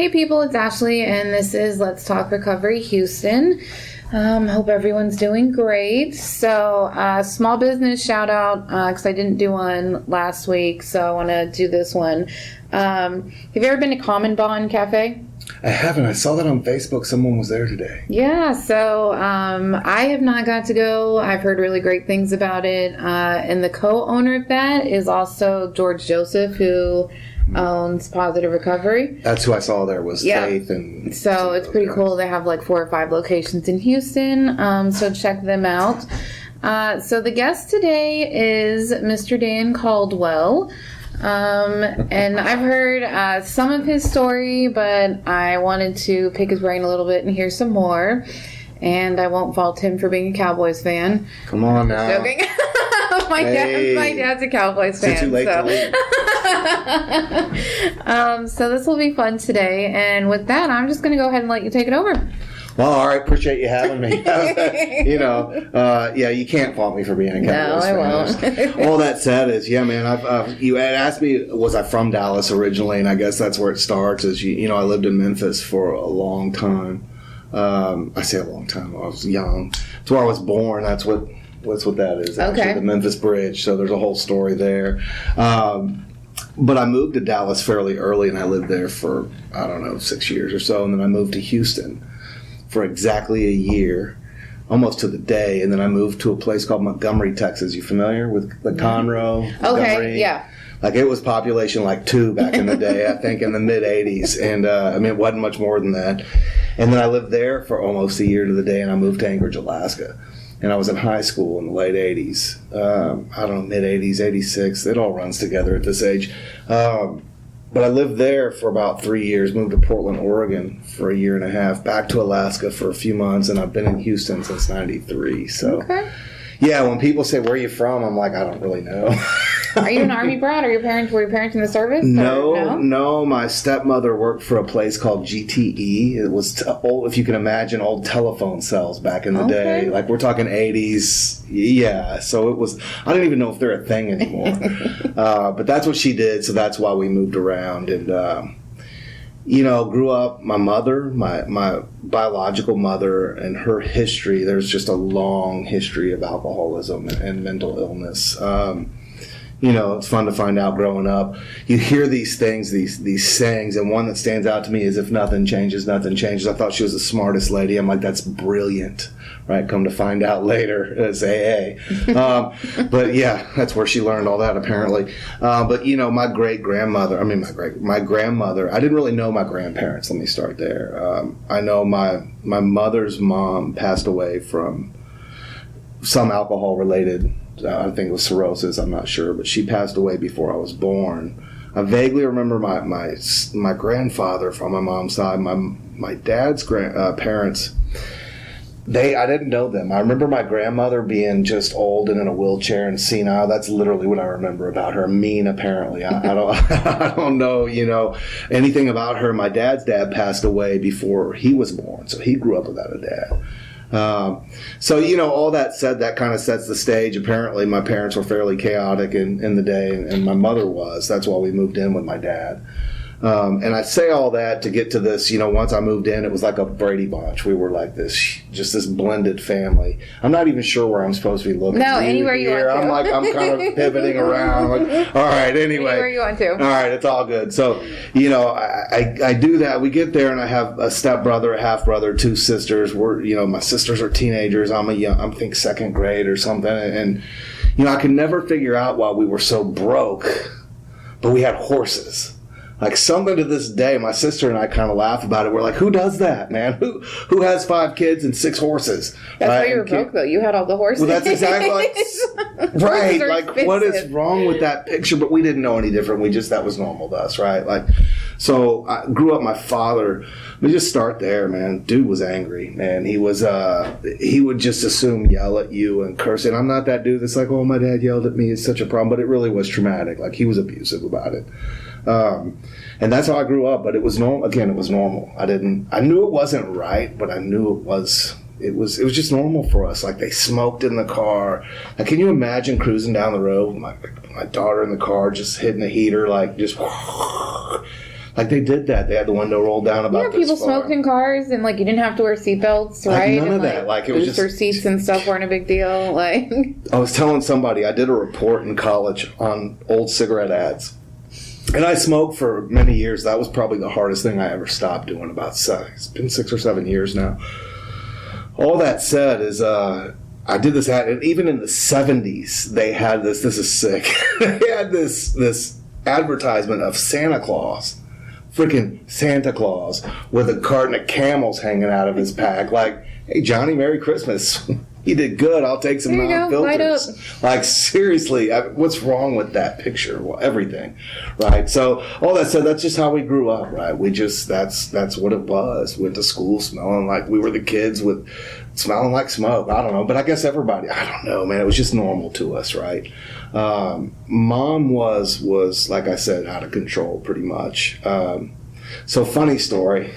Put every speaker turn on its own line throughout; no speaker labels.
Hey people, it's Ashley, and this is Let's Talk Recovery Houston. Hope everyone's doing great. So, small business shout out, because I didn't do one last week, so I want to do this one. Have you ever been to Common Bond Cafe?
I haven't. I saw that on Facebook. Someone was there today.
Yeah, so I have not got to go. I've heard really great things about it. And the co-owner of that is also George Joseph, who owns Positive Recovery.
That's who I saw there was Faith. And
so it's pretty cool. They have like 4 or 5 locations in Houston, so check them out. So the guest today is Mr. Dan Caldwell. And I've heard some of his story, but I wanted to pick his brain a little bit and hear some more. And I won't fault him for being a Cowboys fan.
Come on now.
Joking. my dad's a Cowboys fan.
Too late to leave.
So this will be fun today. And with that, I'm just going to go ahead and let you take it over.
Well, all right. Appreciate you having me. Yeah, you can't fault me for being a Cowboys fan.
No, I won't.
All that said is, yeah, man, you had asked me, was I from Dallas originally? And I guess that's where it starts is, I lived in Memphis for a long time. I say a long time. I was young. It's where I was born. That's what that is. Actually,
okay.
The Memphis Bridge. So there's a whole story there. But I moved to Dallas fairly early, and I lived there for, 6 years or so. And then I moved to Houston for exactly a year, almost to the day. And then I moved to a place called Montgomery, Texas. You familiar with the Conroe?
Okay, yeah.
Like, it was population like 2 back in the day, I think, in the mid-'80s. And, it wasn't much more than that. And then I lived there for almost a year to the day, and I moved to Anchorage, Alaska. And I was in high school in the late 80s. Mid-80s, 86. It all runs together at this age. But I lived there for about 3 years, moved to Portland, Oregon for a year and a half, back to Alaska for a few months, and I've been in Houston since 93. So, yeah, when people say, where are you from? I'm like, I don't really know.
Are you an Army brat? Were your parents in the service?
No. My stepmother worked for a place called GTE. It was old, if you can imagine, old telephone cells back in the day. Like, we're talking 80s. Yeah. So it was, I don't even know if they're a thing anymore. But that's what she did. So that's why we moved around. And, grew up, my mother, my biological mother, and her history, there's just a long history of alcoholism and mental illness. It's fun to find out growing up. You hear these things, these sayings, and one that stands out to me is, if nothing changes, nothing changes. I thought she was the smartest lady. I'm like, that's brilliant, right? Come to find out later, it's AA. But yeah, that's where she learned all that, apparently. But my grandmother, I didn't really know my grandparents. Let me start there. I know my mother's mom passed away from some alcohol-related, I think it was cirrhosis, I'm not sure, but she passed away before I was born. I vaguely remember my grandfather from my mom's side, my dad's parents. I didn't know them. I remember my grandmother being just old and in a wheelchair and senile. That's literally what I remember about her. Mean, apparently. I don't know, anything about her. My dad's dad passed away before he was born, so he grew up without a dad. All that said, that kind of sets the stage. Apparently, my parents were fairly chaotic in the day, and my mother was. That's why we moved in with my dad. And I say all that to get to this, once I moved in, it was like a Brady Bunch. We were like this blended family. I'm not even sure where I'm supposed to be looking.
No, anywhere you want to.
I'm kind of pivoting around. Like, all right, anyway.
Anywhere you want to.
All right, it's all good. So, I do that. We get there, and I have a stepbrother, a half-brother, 2 sisters. My sisters are teenagers. I think 2nd grade or something. And, I could never figure out why we were so broke, but we had horses. Like, something to this day, my sister and I kind of laugh about it. We're like, who does that, man? Who has 5 kids and 6 horses?
That's why you were broke, though. You had all the horses.
Well, that's exactly right. Like, expensive. What is wrong with that picture? But we didn't know any different. That was normal to us, right? Like, so I grew up, my father, let me just start there, man. Dude was angry, man. He would just assume yell at you and curse. And I'm not that dude that's like, oh, my dad yelled at me. It's such a problem. But it really was traumatic. Like, he was abusive about it. And that's how I grew up, but it was normal. Again, it was normal. I knew it wasn't right, but I knew it was just normal for us. Like, they smoked in the car. Like, can you imagine cruising down the road with my daughter in the car, just hitting the heater, like, just Like, they did that. They had the window rolled down about this
people
far.
smoked in cars, and, like, you didn't have to wear seatbelts,
like,
right?
None
and,
of that. Like, it was
booster
just...
seats and stuff weren't a big deal. Like,
I was telling somebody, I did a report in college on old cigarette ads. And I smoked for many years. That was probably the hardest thing I ever stopped doing. It's been 6 or 7 years now. All that said is, I did this ad, and even in the 70s, they had this is sick, they had this advertisement of Santa Claus, freaking Santa Claus, with a carton of Camels hanging out of his pack, like, hey, Johnny, Merry Christmas. You did good. I'll take some non-filters. Like, seriously, what's wrong with that picture? Well, everything, right? So, all that said, that's just how we grew up, right? We just, that's what it was. Went to school smelling like we were the kids with smelling like smoke. I don't know. But I guess everybody, I don't know, man. It was just normal to us, right? Mom was, like I said, out of control pretty much. So, funny story.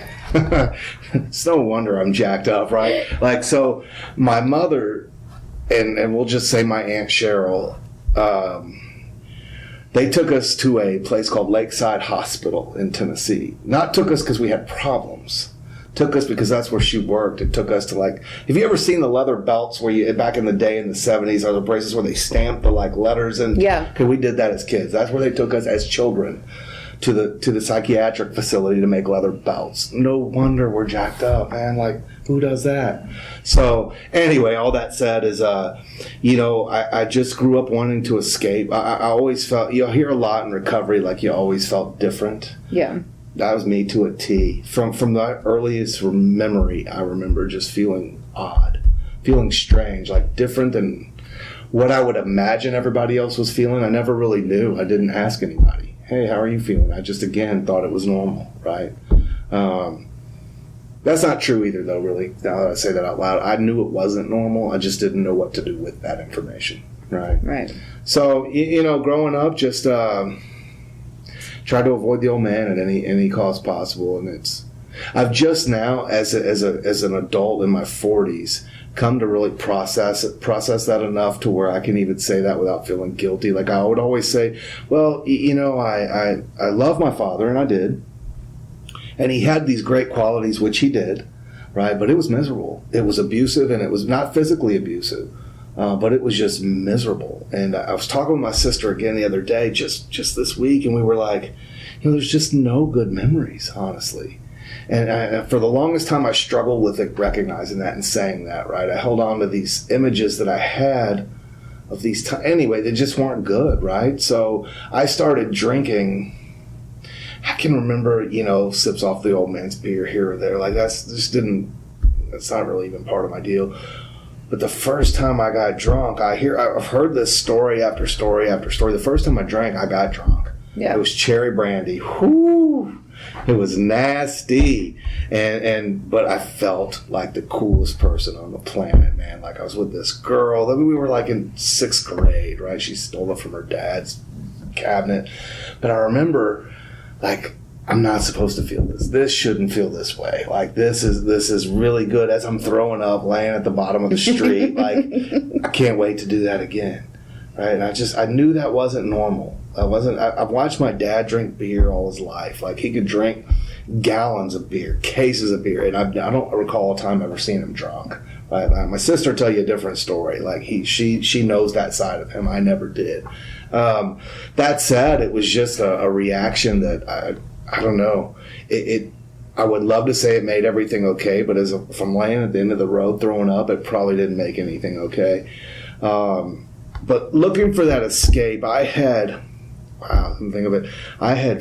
It's no wonder I'm jacked up, right? Like, so my mother, and we'll just say my Aunt Cheryl, they took us to a place called Lakeside Hospital in Tennessee. Not took us because we had problems. Took us because that's where she worked. It took us to, like, have you ever seen the leather belts where you, back in the day in the 70s, are the places where they stamped the, like, letters? And
yeah.
Cause we did that as kids. That's where they took us as children. To the psychiatric facility to make leather belts. No wonder we're jacked up, man. Like, who does that? So, anyway, all that said is, I just grew up wanting to escape. I always felt, you'll hear a lot in recovery, like you always felt different.
Yeah.
That was me to a T. From the earliest memory, I remember just feeling odd, feeling strange, like different than what I would imagine everybody else was feeling. I never really knew. I didn't ask anybody. Hey, how are you feeling? I just, again, thought it was normal, right? That's not true either, though, really, now that I say that out loud. I knew it wasn't normal. I just didn't know what to do with that information, right?
Right. So,
growing up, just tried to avoid the old man at any cost possible. And I've just now, as an adult in my 40s, come to really process that enough to where I can even say that without feeling guilty. Like, I would always say, well, I love my father, and I did. And he had these great qualities, which he did, right? But it was miserable. It was abusive, and it was not physically abusive, but it was just miserable. And I was talking with my sister again the other day, just this week, and we were like, there's just no good memories, honestly. And for the longest time, I struggled with it, recognizing that and saying that, right? I held on to these images that I had of these anyway, they just weren't good, right? So I started drinking. I can remember, sips off the old man's beer here or there. Like, that's not really even part of my deal. But the first time I got drunk, I've heard this story after story after story. The first time I drank, I got drunk. Yeah. It was cherry brandy. Whoo! It was nasty, but I felt like the coolest person on the planet, man. Like, I was with this girl. I mean, we were like in 6th grade, right? She stole it from her dad's cabinet. But I remember, like, I'm not supposed to feel this. This shouldn't feel this way. Like, this is really good. As I'm throwing up, laying at the bottom of the street, like, I can't wait to do that again, right? And I knew that wasn't normal. I've watched my dad drink beer all his life. Like, he could drink gallons of beer, cases of beer, and I don't recall a time ever seeing him drunk. Right? My sister tell you a different story. Like, she knows that side of him. I never did. That said, it was just a reaction that I don't know. I would love to say it made everything okay, but if I'm laying at the end of the road throwing up, it probably didn't make anything okay. But looking for that escape, I had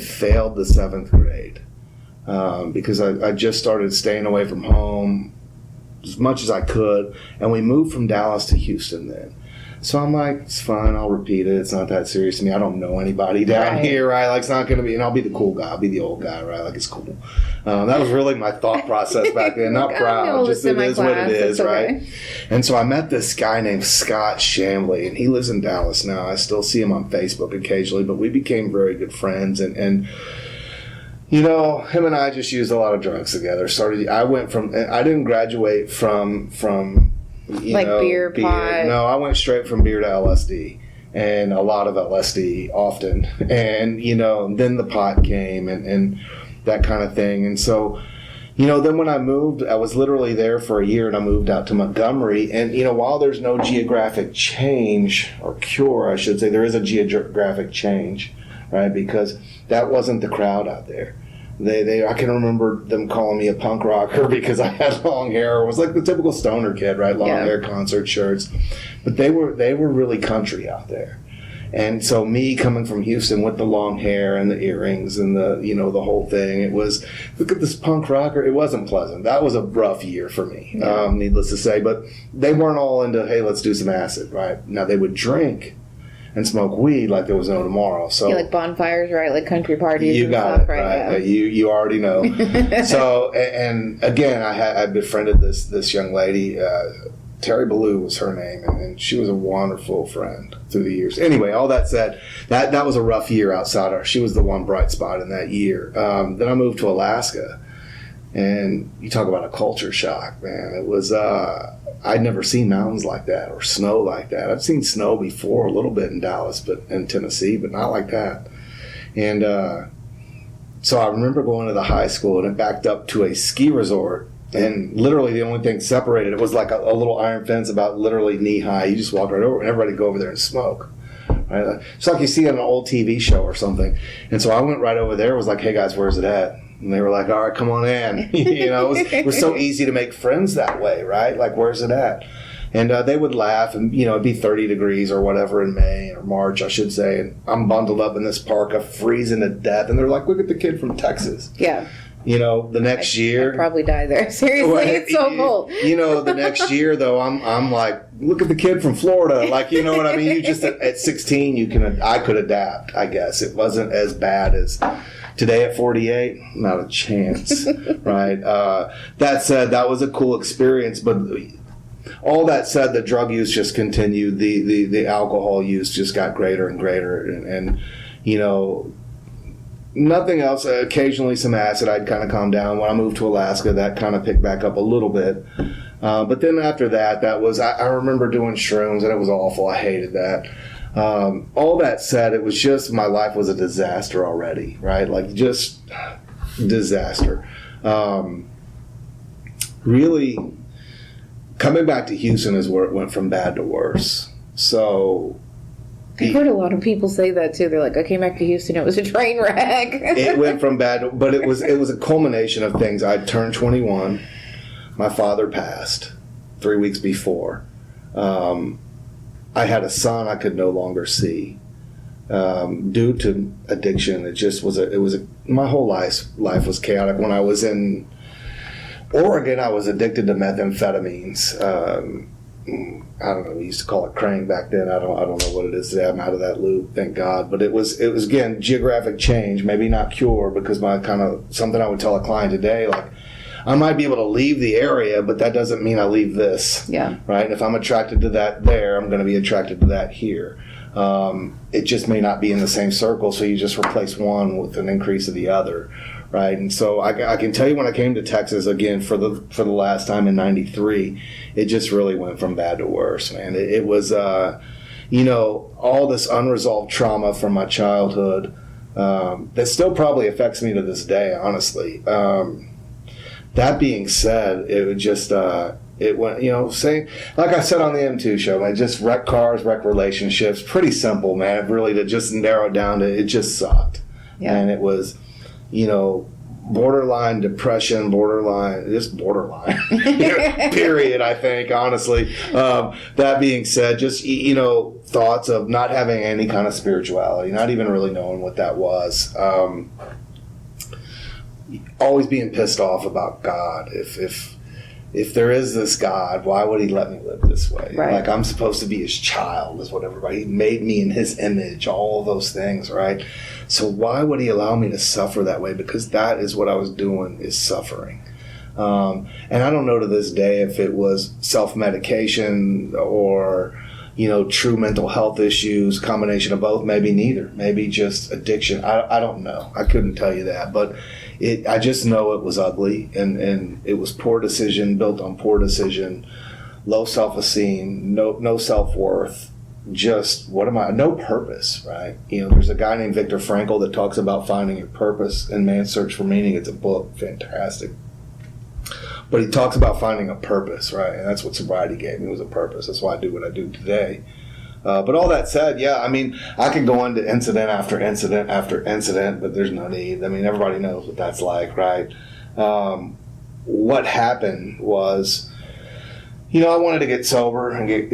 failed the 7th grade because I just started staying away from home as much as I could, and we moved from Dallas to Houston then. So I'm like, it's fine, I'll repeat it. It's not that serious to me. I don't know anybody down here, right? Like, it's not going to be, and I'll be the cool guy. I'll be the old guy, right? Like, it's cool. That was really my thought process back then. Not proud, just it is what it is, right? And so I met this guy named Scott Shambly, and he lives in Dallas now. I still see him on Facebook occasionally, but we became very good friends, and him and I just used a lot of drugs together. I didn't graduate from beer, pot. No, I went straight from beer to LSD, and a lot of LSD often. And, then the pot came, and that kind of thing. And so, then when I moved, I was literally there for a year, and I moved out to Montgomery. And, while there's no geographic change, or cure, I should say, there is a geographic change, right? Because that wasn't the crowd out there. I can remember them calling me a punk rocker because I had long hair. It was like the typical stoner kid, right? Long hair, concert shirts. But they were really country out there. And so me coming from Houston with the long hair and the earrings and the whole thing, it was, look at this punk rocker. It wasn't pleasant. That was a rough year for me, needless to say. But they weren't all into, hey, let's do some acid, right? Now they would drink and smoke weed like there was no tomorrow. So
like bonfires, right? Like country parties.
You
and
got
stuff,
it,
right?
Yeah. You already know. So, and again, I befriended this young lady. Terry Ballou was her name, and she was a wonderful friend through the years. Anyway, all that said, that was a rough year outside her. She was the one bright spot in that year. Then I moved to Alaska, and you talk about a culture shock, man. It was, I'd never seen mountains like that or snow like that. I've seen snow before a little bit in Dallas, but in Tennessee, but not like that. And so I remember going to the high school, and it backed up to a ski resort. And literally the only thing separated it was like a little iron fence about literally knee high. You just walk right over, and everybody go over there and smoke. Right? It's like you see on an old TV show or something. And so I went right over there. Was like, hey guys, where's it at? And they were like, all right, come on in. It was so easy to make friends that way, right? Like, where's it at? And they would laugh, and it'd be 30 degrees or whatever in May or March, I should say. And I'm bundled up in this parka, freezing to death. And they're like, look at the kid from Texas.
Yeah.
The next year,
I'd probably die there. Seriously, it's so cold.
The next year though, I'm like, look at the kid from Florida. Like, you know what I mean? You just at 16, I could adapt. I guess it wasn't as bad as today at 48. Not a chance, right? That said, that was a cool experience, but all that said, the drug use just continued. The alcohol use just got greater and greater, and nothing else. Occasionally some acid. I'd kind of calm down. When I moved to Alaska, that kind of picked back up a little bit. But then after that was, I remember doing shrooms, and it was awful. I hated that. All that said, it was just, my life was a disaster already, right? Like, just disaster. Really, coming back to Houston is where it went from bad to worse. So
I've heard a lot of people say that too. They're like, I came back to Houston, it was a train wreck.
It went from bad, but it was a culmination of things. I turned 21. My father passed 3 weeks before. I had a son I could no longer see due to addiction. It just was my whole life was chaotic. When I was in Oregon, I was addicted to methamphetamines. I don't know. We used to call it crane back then. I don't know what it is today. I'm out of that loop, thank God. But it was again, geographic change, maybe not cure, because my kind of something I would tell a client today, like, I might be able to leave the area, but that doesn't mean I leave this. Yeah. Right. And if I'm attracted to that there, I'm going to be attracted to that here. It just may not be in the same circle, so you just replace one with an increase of the other. Right. And so I can tell you, when I came to Texas again for the last time in '93, it just really went from bad to worse, man. It was, all this unresolved trauma from my childhood that still probably affects me to this day, honestly. That being said, it would just, it went, saying, like I said on the M2 show, man, just wreck cars, wreck relationships. Pretty simple, man. Really, to just narrow it down to, it just sucked. Yeah. And it was, borderline depression, borderline period, I think, honestly. That being said, just, thoughts of not having any kind of spirituality, not even really knowing what that was. Always being pissed off about God. If there is this God, why would he let me live this way? Right. Like, I'm supposed to be his child, is what everybody, he made me in his image, all those things, right? So why would he allow me to suffer that way? Because that is what I was doing, is suffering. And I don't know to this day if it was self-medication or, true mental health issues, combination of both, maybe neither, maybe just addiction. I don't know. I couldn't tell you that, but I just know it was ugly, and it was poor decision, built on poor decision, low self-esteem, no self-worth, just, what am I? No purpose, right? You know, there's a guy named Viktor Frankl that talks about finding your purpose in Man's Search for Meaning. It's a book, fantastic. But he talks about finding a purpose, right? And that's what sobriety gave me, was a purpose. That's why I do what I do today. But all that said, yeah, I mean, I could go into incident after incident after incident, but there's no need. I mean, everybody knows what that's like, right? What happened was, you know, I wanted to get sober and get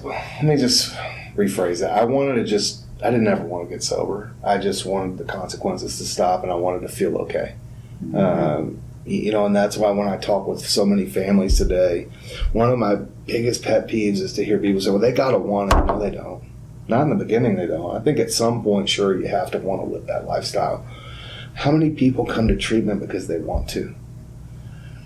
let me just rephrase that. I didn't ever want to get sober. I just wanted the consequences to stop, and I wanted to feel okay. Mm-hmm. You know, and that's why when I talk with so many families today, one of my biggest pet peeves is to hear people say, well, they got to want it. No, they don't. Not in the beginning, they don't. I think at some point, sure, you have to want to live that lifestyle. How many people come to treatment because they want to?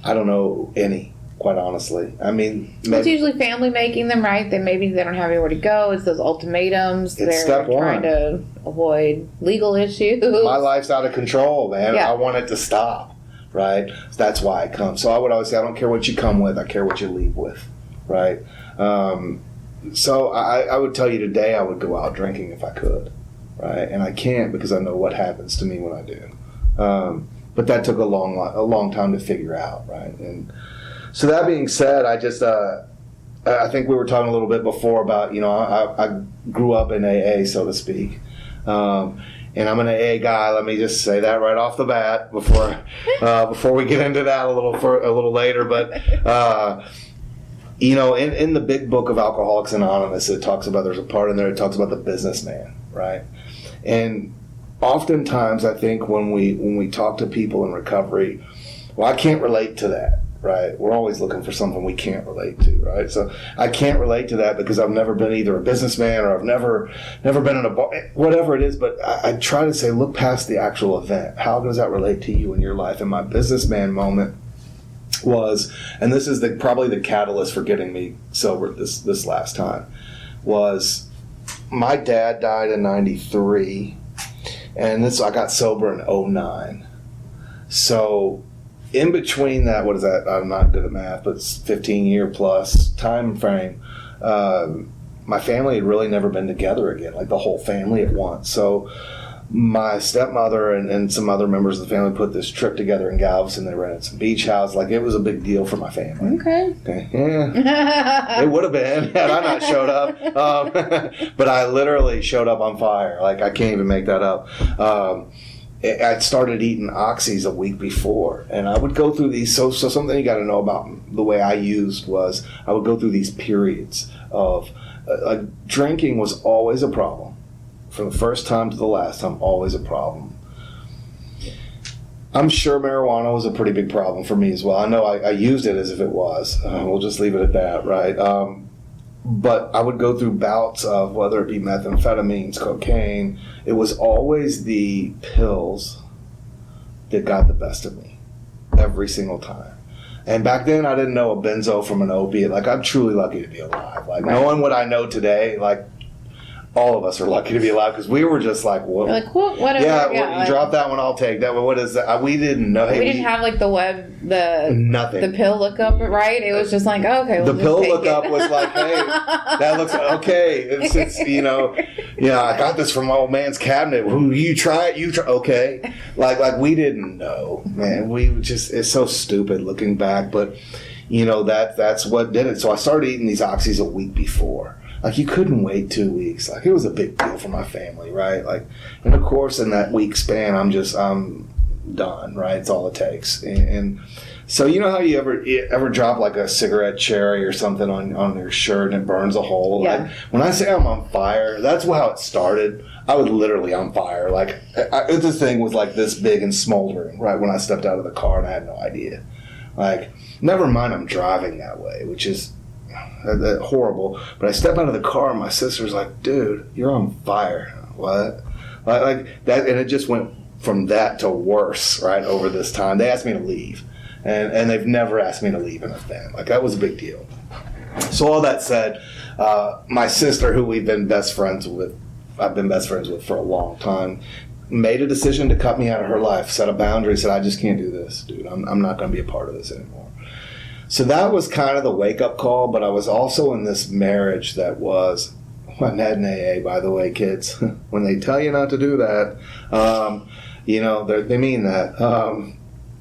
I don't know any, quite honestly. I mean,
it's usually family making them, right? Maybe they don't have anywhere to go. It's those ultimatums.
It's step one.
Trying to avoid legal issues.
My life's out of control, man. Yeah. I want it to stop, right? That's why I come. So I would always say, I don't care what you come with. I care what you leave with, right? So I would tell you today I would go out drinking if I could, right? And I can't because I know what happens to me when I do. But that took a long time to figure out, right? And so that being said, I just I think we were talking a little bit before about, you know, I grew up in AA, so to speak, and I'm an AA guy. Let me just say that right off the bat before we get into that a little later. But you know, in the big book of Alcoholics Anonymous, it talks about, there's a part in there that talks about the businessman, right? And oftentimes, I think when we talk to people in recovery, well, I can't relate to that, right? We're always looking for something we can't relate to, right? So I can't relate to that because I've never been either a businessman or I've never been in a bar, whatever it is. But I try to say, look past the actual event. How does that relate to you in your life? And my businessman moment was, and this is probably the catalyst for getting me sober this last time, was my dad died in '93. And I got sober in '09. So in between that, what is that? I'm not good at math, but it's 15-year plus time frame. My family had really never been together again, like the whole family at once. So my stepmother and some other members of the family put this trip together in Galveston. They rented some beach house. Like, it was a big deal for my family. Okay. Yeah. It would have been had I not showed up. But I literally showed up on fire. Like, I can't even make that up. I started eating oxys a week before, and I would go through these. So something you got to know about the way I used was I would go through these periods of drinking was always a problem. From the first time to the last time, always a problem. I'm sure marijuana was a pretty big problem for me as well. I know I used it as if it was. We'll just leave it at that, right? But I would go through bouts of whether it be methamphetamines, cocaine. It was always the pills that got the best of me every single time. And back then, I didn't know a benzo from an opiate. Like, I'm truly lucky to be alive. Like, knowing what I know today, like, all of us are lucky to be alive because we were just like, what?
Like, whatever.
Yeah, you drop that one, I'll take that one. What is that? We didn't know.
We didn't have like
nothing.
The pill lookup, right? It was just like, oh, okay.
The pill lookup was like, hey, that looks okay. It's you know, I got this from my old man's cabinet. You try it, okay. Like we didn't know, man. We just, it's so stupid looking back, but you know that's what did it. So I started eating these oxys a week before. Like, you couldn't wait 2 weeks. Like, it was a big deal for my family, right? Like, and of course, in that week span, I'm done, right? It's all it takes. And so, you know how you ever drop like a cigarette cherry or something on your shirt and it burns a hole?
Yeah.
Like, when I say I'm on fire, that's how it started. I was literally on fire. Like, this thing was like this big and smoldering, right, when I stepped out of the car, and I had no idea. Like, never mind I'm driving that way, which is horrible. But I step out of the car and my sister's like, dude, you're on fire. What? Like that, and it just went from that to worse, right, over this time. They asked me to leave, and they've never asked me to leave an event. Like, that was a big deal. So all that said, my sister, who I've been best friends with for a long time, made a decision to cut me out of her life, set a boundary, said, I just can't do this, dude. I'm not going to be a part of this anymore. So that was kind of the wake-up call, but I was also in this marriage that was my Ned and AA, by the way, kids. When they tell you not to do that, they mean that.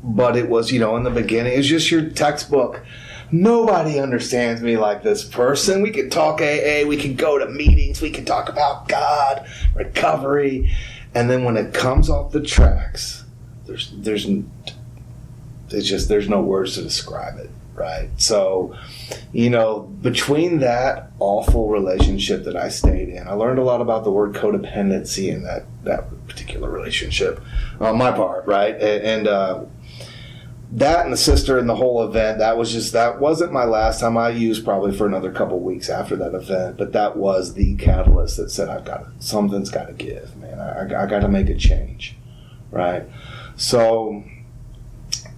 But it was, in the beginning, it was just your textbook. Nobody understands me like this person. We could talk AA, we could go to meetings, we could talk about God, recovery. And then when it comes off the tracks, there's no words to describe it, right? So, between that awful relationship that I stayed in, I learned a lot about the word codependency in that particular relationship on my part, right? And that and the sister and the whole event, that wasn't my last time. I used probably for another couple weeks after that event, but that was the catalyst that said, something's got to give, man. I got to make a change, right? So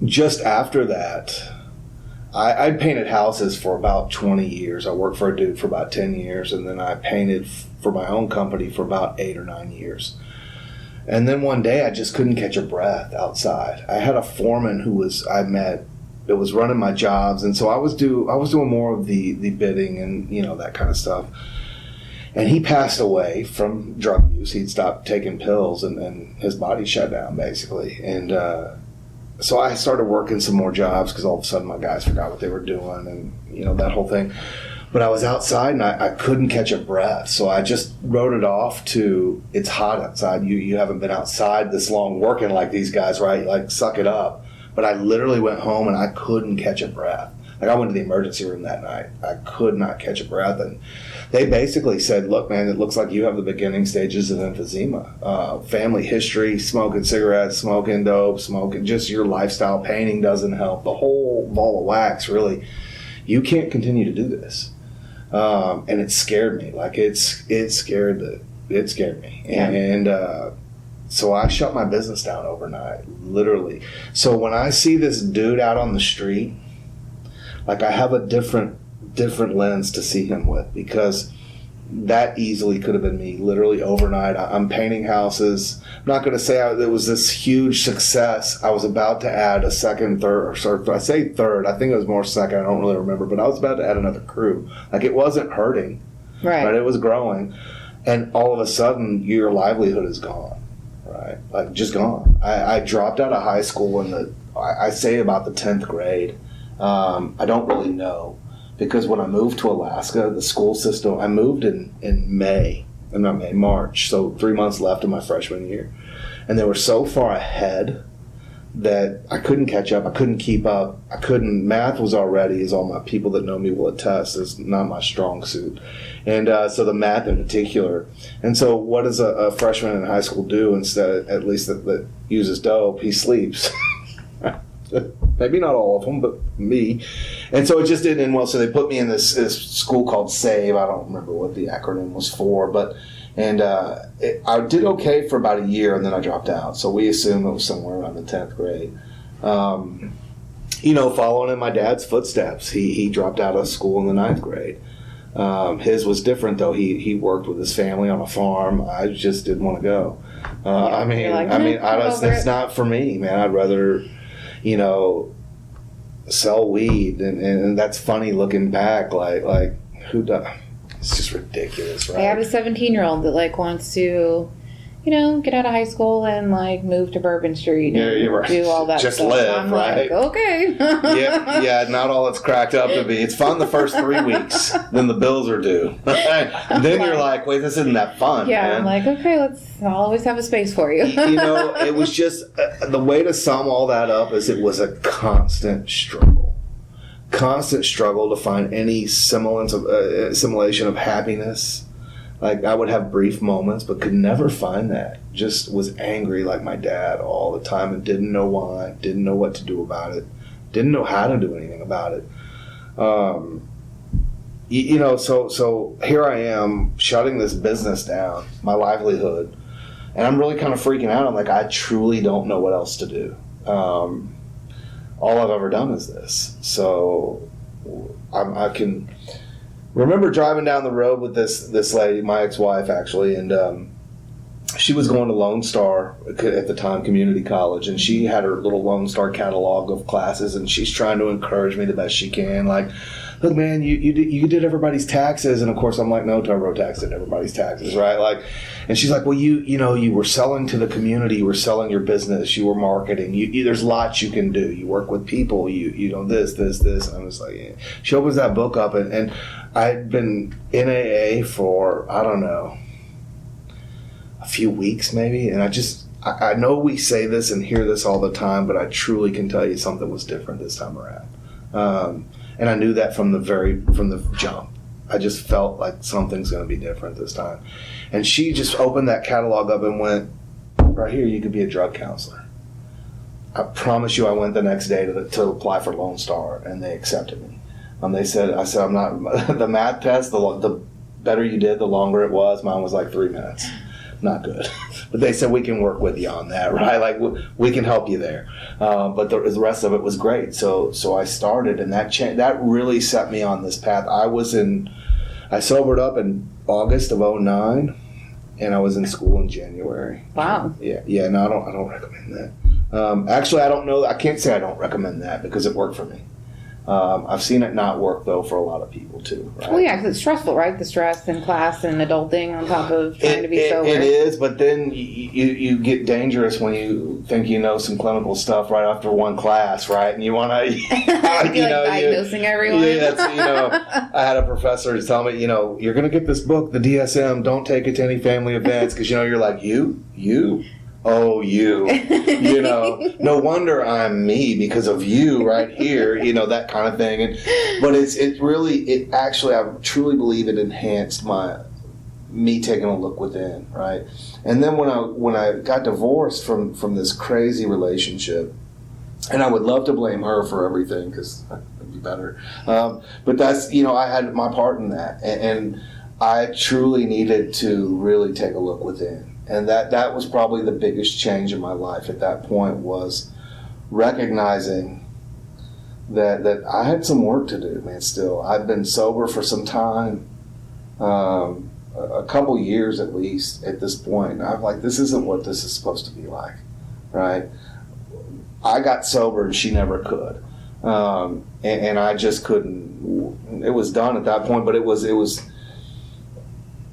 just after that, I painted houses for about 20 years. I worked for a dude for about 10 years, and then I painted for my own company for about 8 or 9 years. And then one day I just couldn't catch a breath outside. I had a foreman I met that was running my jobs, and so I was doing more of the bidding and that kind of stuff. And he passed away from drug use. He'd stopped taking pills, and his body shut down basically. And so I started working some more jobs because all of a sudden my guys forgot what they were doing, and that whole thing. But I was outside and I couldn't catch a breath. So I just wrote it off to, it's hot outside. You haven't been outside this long working like these guys, right? Like, suck it up. But I literally went home and I couldn't catch a breath. Like, I went to the emergency room that night. I could not catch a breath. And they basically said, look, man, it looks like you have the beginning stages of emphysema. Family history, smoking cigarettes, smoking dope, smoking, just your lifestyle, painting doesn't help. The whole ball of wax, really. You can't continue to do this. And it scared me. Like, it scared me. Yeah. And so I shut my business down overnight, literally. So when I see this dude out on the street, like, I have a different lens to see him with, because that easily could have been me, literally overnight. I'm painting houses. I'm not going to say it was this huge success. I was about to add a second, third, or I say third. I think it was more second. I don't really remember. But I was about to add another crew. Like, it wasn't hurting. Right. But it was growing. And all of a sudden, your livelihood is gone. Right? Like, just gone. I dropped out of high school I say about the 10th grade. I don't really know. Because when I moved to Alaska, the school system, I moved in March, so 3 months left of my freshman year. And they were so far ahead that I couldn't catch up. I couldn't keep up. Math was already, as all my people that know me will attest, is not my strong suit. And so the math in particular. And so what does a freshman in high school do instead, at least that uses dope? He sleeps. Maybe not all of them, but me. And so it just didn't end well. So they put me in this school called SAVE. I don't remember what the acronym was for, I did okay for about a year, and then I dropped out. So we assume it was somewhere around the 10th grade. Following in my dad's footsteps, he dropped out of school in the 9th grade. His was different, though. He worked with his family on a farm. I just didn't want to go. It's not for me, man. I'd rather sell weed, and that's funny looking back. Like who does? It's just ridiculous, right?
I have a 17-year-old that wants to, get out of high school and move to Bourbon Street and do all that
just
stuff.
live,
I'm
right?
okay.
yeah, not all it's cracked up to be. It's fun the first 3 weeks, then the bills are due. Then you're like, wait, this isn't that fun.
Yeah,
man.
I'm like, okay, I'll always have a space for you.
It was just the way to sum all that up is it was a constant struggle to find any simulation of happiness. Like, I would have brief moments, but could never find that. Just was angry like my dad all the time and didn't know why, didn't know what to do about it, didn't know how to do anything about it. So here I am shutting this business down, my livelihood, and I'm really kind of freaking out. I'm like, I truly don't know what else to do. All I've ever done is this. So I can remember driving down the road with this lady, my ex-wife actually, and she was going to Lone Star at the time, community college, and she had her little Lone Star catalog of classes, and she's trying to encourage me the best she can. Like, look, man, you did everybody's taxes. And of course I'm like, no, TurboTax did everybody's taxes, right? Like, and she's like, well, you were selling to the community, you were selling your business, you were marketing, there's lots you can do. You work with people, this. And I was like, yeah. She opens that book up, and I'd been in AA for, I don't know, a few weeks maybe. And I know we say this and hear this all the time, but I truly can tell you something was different this time around. And I knew that from the jump. I just felt like something's going to be different this time. And she just opened that catalog up and went, right here, you could be a drug counselor. I promise you, I went the next day to apply for Lone Star, and they accepted me. I said, I'm not, the math test, the better you did, the longer it was. Mine was like 3 minutes. Not good. But they said, we can work with you on that, right? Like, we can help you there. But the rest of it was great. So I started, and that really set me on this path. I sobered up in August of 2009, and I was in school in January.
Wow.
Yeah. No, I don't recommend that. Actually, I don't know. I can't say I don't recommend that because it worked for me. I've seen it not work, though, for a lot of people, too. Right?
Well, yeah, because it's stressful, right? The stress in class and adulting on top of trying to be sober.
It is, but then you get dangerous when you think you know some clinical stuff right after one class, right? And you want to,
diagnosing everyone.
Yeah, I had a professor tell me, you're going to get this book, the DSM, don't take it to any family events, because, you're like, you? Oh, you. No wonder I'm me because of you right here, that kind of thing. But it actually, I truly believe it enhanced me taking a look within, right? And then when I got divorced from this crazy relationship, and I would love to blame her for everything because it'd be better. But that's, I had my part in that. And I truly needed to really take a look within. And that was probably the biggest change in my life at that point, was recognizing that I had some work to do, man, still. I've been sober for some time, a couple years at least at this point. And I'm like, this isn't what this is supposed to be like, right? I got sober and she never could. And I just couldn't. It was done at that point, but it was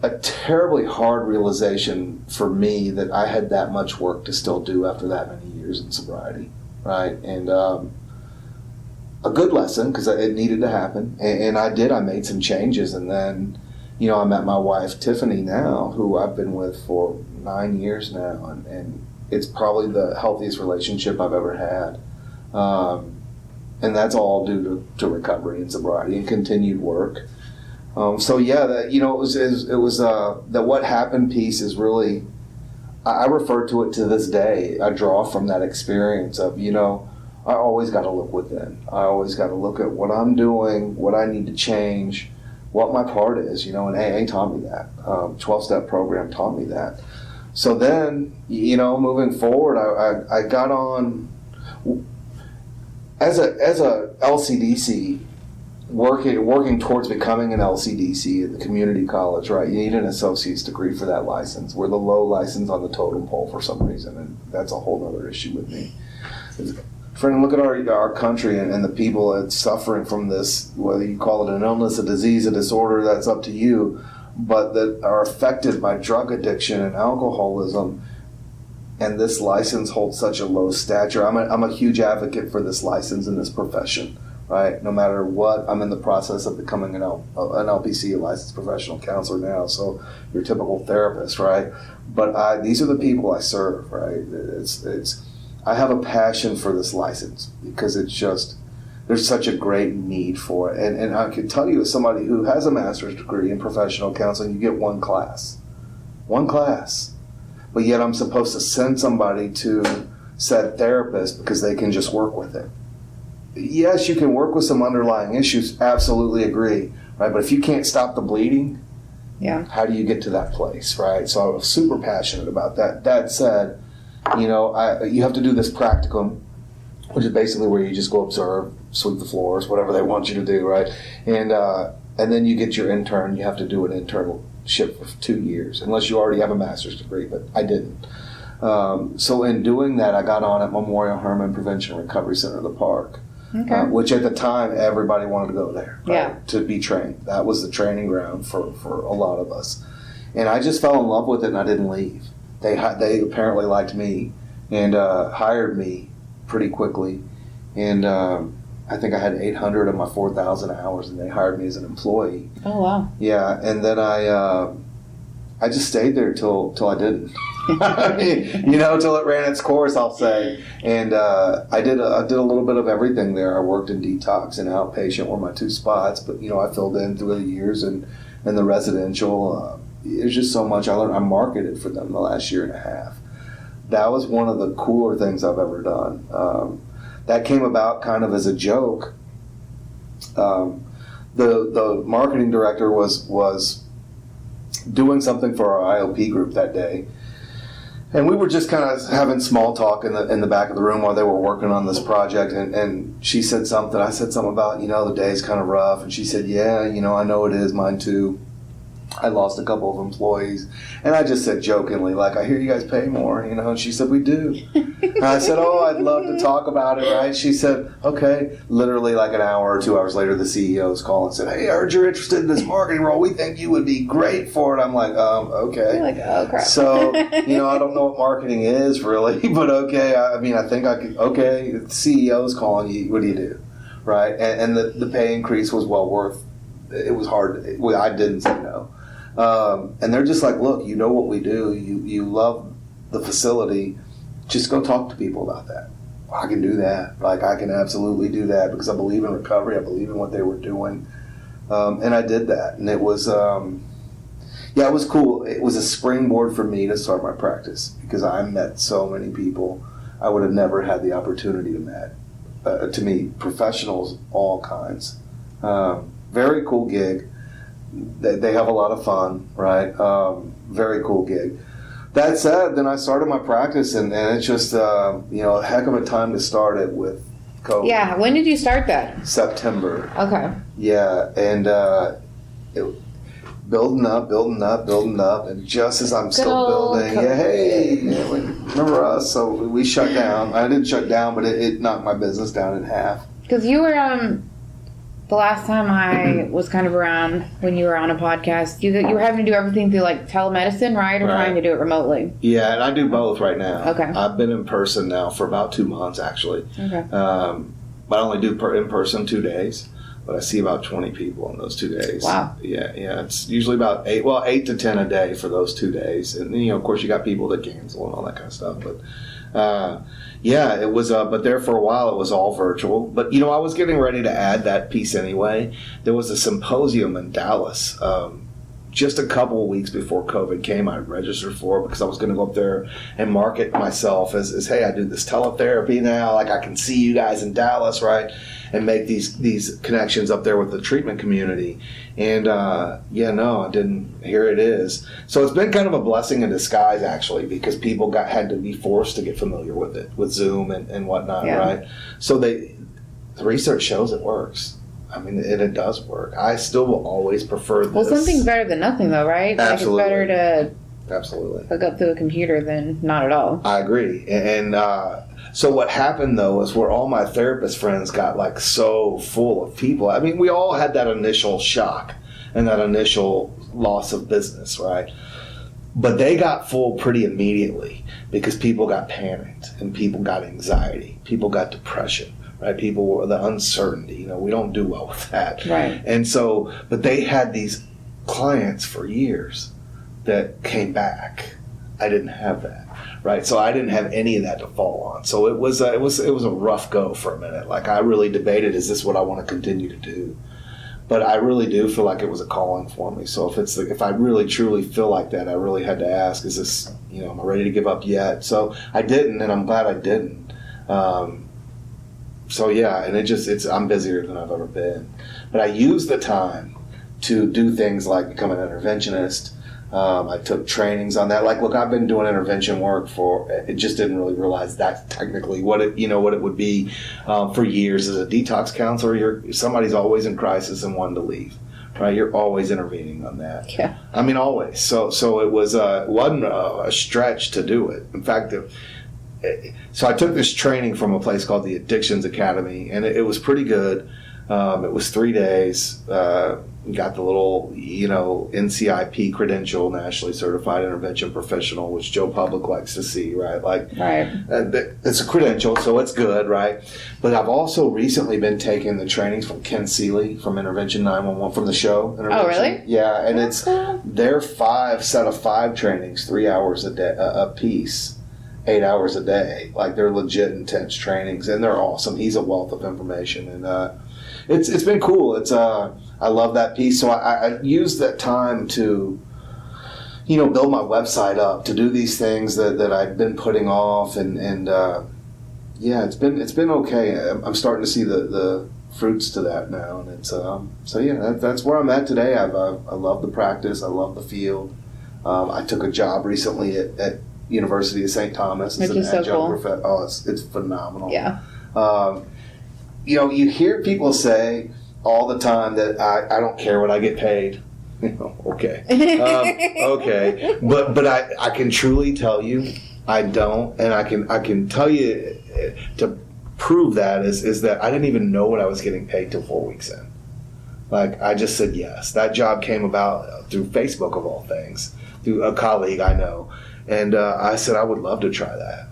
a terribly hard realization for me that I had that much work to still do after that many years in sobriety, right? And a good lesson, because it needed to happen. And I did. I made some changes. And then, I met my wife, Tiffany, now, who I've been with for 9 years now. And it's probably the healthiest relationship I've ever had. And that's all due to recovery and sobriety and continued work. It was the what happened piece is really, I refer to it to this day. I draw from that experience of, I always got to look within. I always got to look at what I'm doing, what I need to change, what my part is, and AA taught me that. 12-step program taught me that. So then, moving forward, I got on, as a LCDC, working towards becoming an LCDC at the community college, right? You need an associate's degree for that license. We're the low license on the totem pole for some reason, and that's a whole other issue with me. Friend, look at our country and the people that's suffering from this, whether you call it an illness, a disease, a disorder, that's up to you, but that are affected by drug addiction and alcoholism, and this license holds such a low stature. I'm a huge advocate for this license in this profession. Right, no matter what, I'm in the process of becoming an LPC, a licensed professional counselor now. So your typical therapist, right? But these are the people I serve, right? I have a passion for this license because there's such a great need for it. And I can tell you, as somebody who has a master's degree in professional counseling, you get one class, but yet I'm supposed to send somebody to said therapist because they can just work with it. Yes, you can work with some underlying issues. Absolutely agree, right? But if you can't stop the bleeding, how do you get to that place, right? So I was super passionate about that. That said, you have to do this practicum, which is basically where you just go observe, sweep the floors, whatever they want you to do, right? And then you get your intern. You have to do an internship for 2 years, unless you already have a master's degree, but I didn't. So in doing that, I got on at Memorial Hermann Prevention and Recovery Center of the Park. which at the time everybody wanted to go there,
right,
to be trained. That was the training ground for a lot of us. And I just fell in love with it, and I didn't leave. They apparently liked me and hired me pretty quickly. And I think I had 800 of my 4,000 hours, and they hired me as an employee.
Oh, wow.
Yeah, and then I just stayed there till I didn't. I mean, till it ran its course, I'll say. And I did a little bit of everything there. I worked in detox and outpatient were my two spots, but I filled in through the years and the residential. It was just so much I learned. I marketed for them the last year and a half. That was one of the cooler things I've ever done. That came about kind of as a joke. The marketing director was doing something for our IOP group that day, and we were just kind of having small talk in the back of the room while they were working on this project. And she said something. I said something about the day's kind of rough, and she said, "Yeah, I know it is. Mine too. I lost a couple of employees." And I just said jokingly, like, "I hear you guys pay more," and she said, "We do." And I said, "Oh, I'd love to talk about it," right? She said, "Okay." Literally like an hour or 2 hours later, the CEO's called and said, "Hey, I heard you're interested in this marketing role. We think you would be great for it." I'm like, okay.
You're like, oh, crap.
So, I don't know what marketing is really, but okay. I think I could, okay, the CEO's calling you. What do you do? Right? And the pay increase was well worth it. Was hard. I didn't say no. And they're just like, "Look, you know what we do. You love the facility. Just go talk to people about that." I can do that. Like, I can absolutely do that because I believe in recovery. I believe in what they were doing. And I did that. And it was, it was cool. It was a springboard for me to start my practice because I met so many people I would have never had the opportunity to meet professionals, all kinds. Very cool gig. They have a lot of fun, right? Very cool gig. That said, then I started my practice, and it's just, a heck of a time to start it with COVID.
Yeah, when did you start that?
September.
Okay.
Yeah, and building up, and just as I'm still building, remember us? So we shut down. I didn't shut down, but it knocked my business down in half.
Because you were, the last time I was kind of around when you were on a podcast, you were having to do everything through like telemedicine, right? Or trying to do it remotely?
Yeah, and I do both right now.
Okay.
I've been in person now for about 2 months, actually.
Okay.
But I only do in person 2 days, but I see about 20 people in those 2 days.
Wow.
Yeah. It's usually about 8 to 10 a day for those 2 days. And then, of course, you got people that cancel and all that kind of stuff. But it was, but there for a while it was all virtual. But, I was getting ready to add that piece anyway. There was a symposium in Dallas just a couple of weeks before COVID came. I registered for it because I was going to go up there and market myself as, hey, I do this teletherapy now. Like, I can see you guys in Dallas, right? And make these connections up there with the treatment community. And, I didn't. Here it is. So it's been kind of a blessing in disguise, actually, because people had to be forced to get familiar with it, with Zoom and whatnot, right? So the research shows it works. I mean, it does work. I still will always prefer this.
Well, something's better than nothing, though, right?
Absolutely.
Like, it's better to
absolutely
hook up to a computer than not at all.
I agree. And so what happened, though, is where all my therapist friends got, like, so full of people. I mean, we all had that initial shock and that initial loss of business, right? But they got full pretty immediately because people got panicked and people got anxiety. People got depression. Right, people were the uncertainty. We don't do well with that.
Right.
And so, but they had these clients for years that came back. I didn't have that. Right. So I didn't have any of that to fall on. So it was a rough go for a minute. Like, I really debated, is this what I want to continue to do? But I really do feel like it was a calling for me. So if I really truly feel like that, I really had to ask, is this, am I ready to give up yet? So I didn't, and I'm glad I didn't. So yeah, and I'm busier than I've ever been. But I use the time to do things like become an interventionist. I took trainings on that. Like, look, I've been doing intervention work just didn't really realize that technically what it would be for years. As a detox counselor, somebody's always in crisis and wanting to leave. Right, you're always intervening on that.
Yeah.
I mean, always. So it wasn't a stretch to do it. In fact, so I took this training from a place called the Addictions Academy, and it was pretty good. It was 3 days. Got the little, NCIP credential, Nationally Certified Intervention Professional, which Joe Public likes to see, right? It's a credential, so it's good, right? But I've also recently been taking the trainings from Ken Seeley from Intervention 911 from the show.
Oh, really?
Yeah, and it's their 5 set of 5 trainings, 3 hours a piece, 8 hours a day. Like, they're legit intense trainings, and they're awesome. He's a wealth of information, and it's been cool. I love that piece. So I use that time to, build my website up, to do these things that I've been putting off, and it's been okay. I'm starting to see the fruits to that now, and it's that's where I'm at today. I love the practice. I love the field. I took a job recently at University of St. Thomas as an adjunct professor. Oh, it's phenomenal.
Yeah.
You hear people say all the time that I don't care what I get paid. Okay. Okay. But I can truly tell you I don't, and I can tell you to prove that is that I didn't even know what I was getting paid till 4 weeks in. Like, I just said yes. That job came about through Facebook, of all things, through a colleague I know, and I said I would love to try that.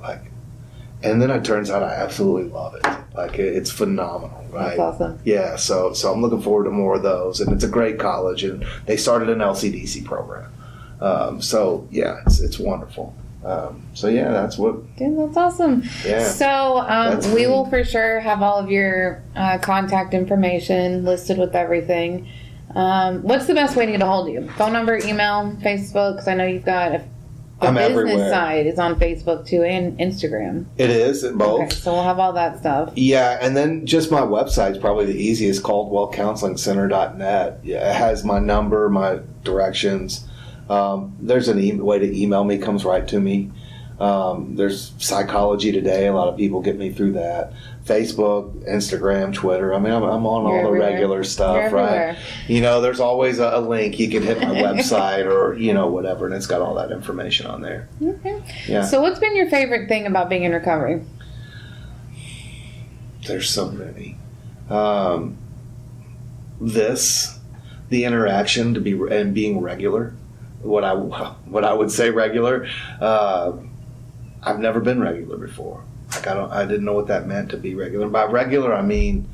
And then it turns out I absolutely love it. Like, it's phenomenal, right?
That's awesome.
Yeah, so I'm looking forward to more of those. And it's a great college, and they started an LCDC program. It's wonderful. That's what...
Dude, that's awesome.
Yeah.
So we will for sure have all of your contact information listed with everything. What's the best way to get a hold of you? Phone number, email, Facebook? Because I know you've got... The
I'm
business
everywhere.
Side is on Facebook too, and Instagram.
It is, both.
Okay, so we'll have all that stuff.
Yeah, and then just my website's probably the easiest, CaldwellCounselingCenter.net. Yeah, it has my number, my directions. There's an way to email me, comes right to me. There's Psychology Today. A lot of people get me through that. Facebook, Instagram, Twitter. I mean, I'm on all the regular stuff, right? There's always a link. You can hit my website or, whatever, and it's got all that information on there.
Okay.
Yeah.
So what's been your favorite thing about being in recovery?
There's so many. The interaction and being regular. What I would say regular. I've never been regular before. Like, I didn't know what that meant, to be regular. By regular, I mean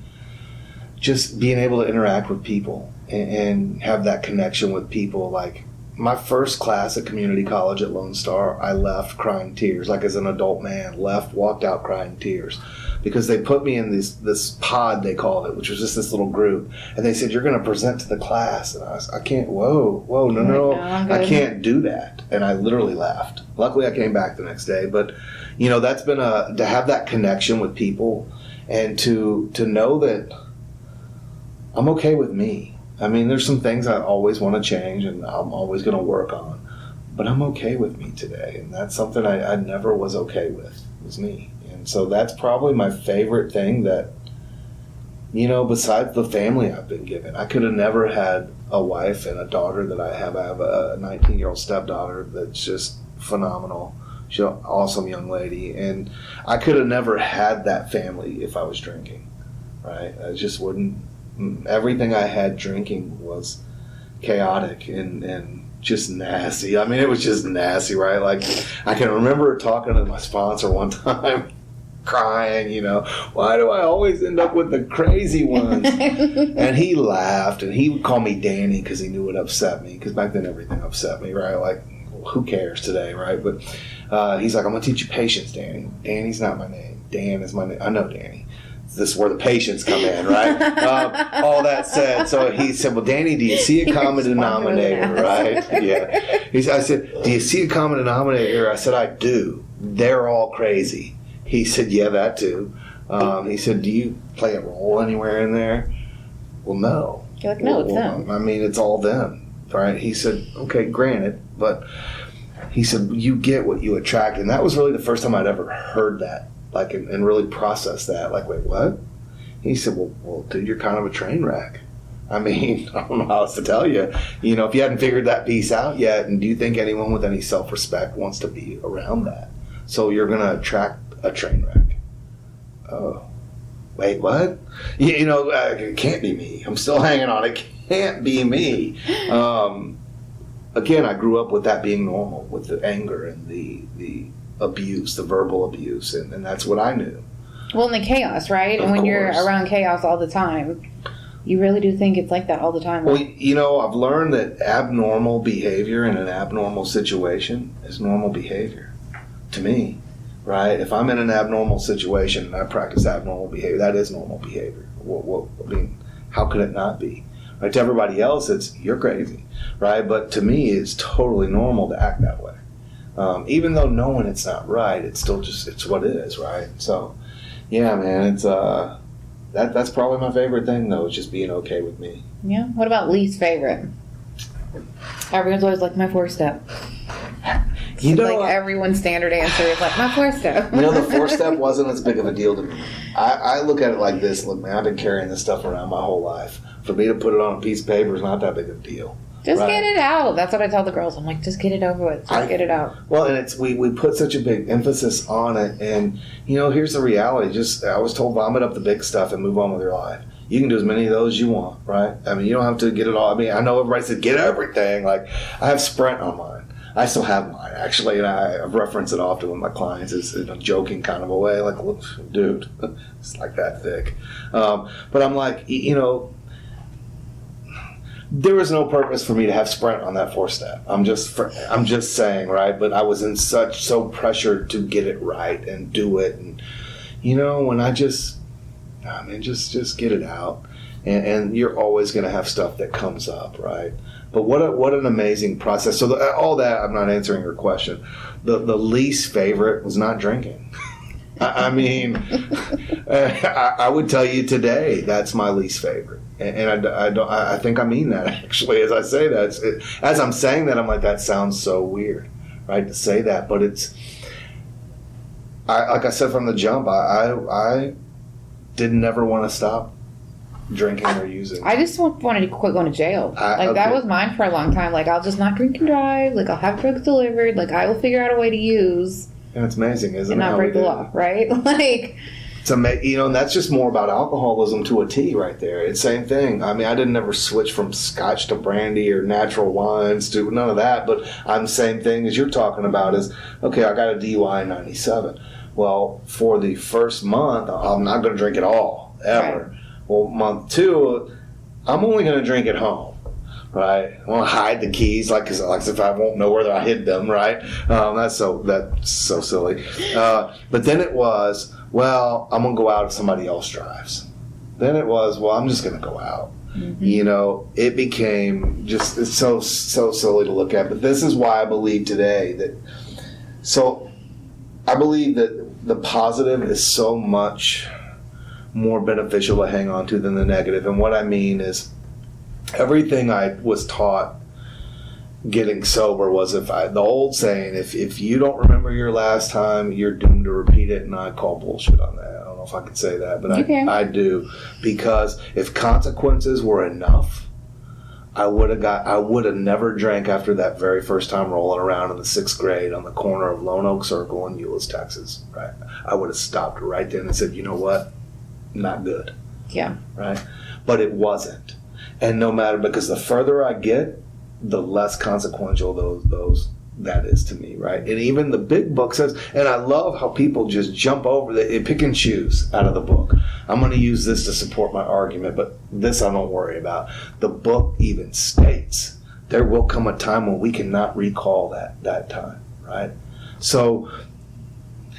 just being able to interact with people and have that connection with people. Like, my first class at community college at Lone Star, I left crying tears. Like, as an adult man, walked out crying tears. Because they put me in this pod, they called it, which was just this little group. And they said, you're going to present to the class. And I can't, no, I can't do that. And I literally left. Luckily, I came back the next day. But, that's been to have that connection with people and to know that I'm okay with me. I mean, there's some things I always want to change and I'm always going to work on. But I'm okay with me today. And that's something I never was okay with, was me. And so that's probably my favorite thing that, besides the family I've been given. I could have never had a wife and a daughter that I have. I have a 19-year-old stepdaughter that's just phenomenal. She's an awesome young lady. And I could have never had that family if I was drinking, right? I just wouldn't. Everything I had drinking was chaotic and just nasty. I mean, it was just nasty, right? Like, I can remember talking to my sponsor one time, crying, why do I always end up with the crazy ones? And he laughed, and he would call me Danny because he knew it upset me, because back then everything upset me, right? Like, who cares today, right? But he's like, I'm going to teach you patience, Danny. Danny's not my name. Dan is my name. I know Danny. This is where the patients come in, right? All that said, so he said, well, Danny, do you see a common denominator, right? Yeah. I said, do you see a common denominator? I said, I do. They're all crazy. He said, yeah, that too. He said, do you play a role anywhere in there? Well, no.
You're like, no, it's them.
I mean, it's all them, right? He said, okay, granted, but he said, you get what you attract. And that was really the first time I'd ever heard that. Like, and really process that. Like, wait, what? He said, well, dude, you're kind of a train wreck. I mean, I don't know how else to tell you. If you hadn't figured that piece out yet, and do you think anyone with any self-respect wants to be around that? So you're going to attract a train wreck. Oh, wait, what? It can't be me. I'm still hanging on. It can't be me. Again, I grew up with that being normal, with the anger and the abuse, the verbal abuse, and that's what I knew.
Well, and the chaos, right? And when you're around chaos all the time, you really do think it's like that all the time.
Well, I've learned that abnormal behavior in an abnormal situation is normal behavior to me, right? If I'm in an abnormal situation and I practice abnormal behavior, that is normal behavior. How could it not be? Right? To everybody else, it's you're crazy, right? But to me, it's totally normal to act that way. Even though knowing it's not right, it's still it's what it is, right? So, yeah, man, it's that's probably my favorite thing, though, is just being okay with me.
Yeah. What about least favorite? Everyone's always like, my 4-step. Everyone's standard answer is like, my 4-step.
The 4-step wasn't as big of a deal to me. I look at it like this. Look, man, I've been carrying this stuff around my whole life. For me to put it on a piece of paper is not that big of a deal.
Just get it out. That's what I tell the girls. I'm like, just get it over with. Just get it out.
Well, and we put such a big emphasis on it. And, here's the reality. I was told vomit up the big stuff and move on with your life. You can do as many of those as you want, right? I mean, you don't have to get it all. I mean, I know everybody said get everything. Like, I have Sprint on mine. I still have mine, actually, and I reference it often with my clients. It's in a joking kind of a way. Like, look, dude, it's like that thick. But I'm like, there was no purpose for me to have Sprint on that 4-step. I'm just saying, right? But I was so pressured to get it right and do it. And, when I just get it out. And you're always going to have stuff that comes up, right? But what an amazing process. So all that, I'm not answering your question. The least favorite was not drinking. I mean, I would tell you today that's my least favorite. And I think I mean that, actually, as I say that. As I'm saying that, I'm like, that sounds so weird, right, to say that. But like I said from the jump, I didn't ever want to stop drinking or using.
I just wanted to quit going to jail. That was mine for a long time. Like, I'll just not drink and drive. Like, I'll have drugs delivered. Like, I will figure out a way to use.
And it's amazing, isn't it?
And not break the law, right? Like,
it's amazing. And that's just more about alcoholism to a T right there. It's the same thing. I mean, I didn't ever switch from scotch to brandy or natural wines to none of that. But I'm the same thing as you're talking about is, okay, I got a DUI in 97. Well, for the first month, I'm not going to drink at all, ever. Right. Well, month 2, I'm only going to drink at home, right? I want to hide the keys, like if I won't know where I hid them, right? That's so silly. But then it was, well, I'm going to go out if somebody else drives. Then it was, well, I'm just going to go out. Mm-hmm. It became just it's so silly to look at. But this is why I believe today that. So I believe that the positive is so much more beneficial to hang on to than the negative. And what I mean is everything I was taught getting sober was the old saying, if you don't remember your last time, you're doomed to repeat it. And I call bullshit on that. I don't know if I could say that, but I do. Because if consequences were enough, I would have never drank after that very first time rolling around in the 6th grade on the corner of Lone Oak Circle in Euless, Texas. Right? I would have stopped right then and said, you know what? Not good.
Yeah.
Right? But it wasn't. And no matter, because the further I get, the less consequential those that is to me, right? And even the big book says, and I love how people just jump over they pick and choose out of the book. I'm going to use this to support my argument, but this I don't worry about. The book even states there will come a time when we cannot recall that time, right? So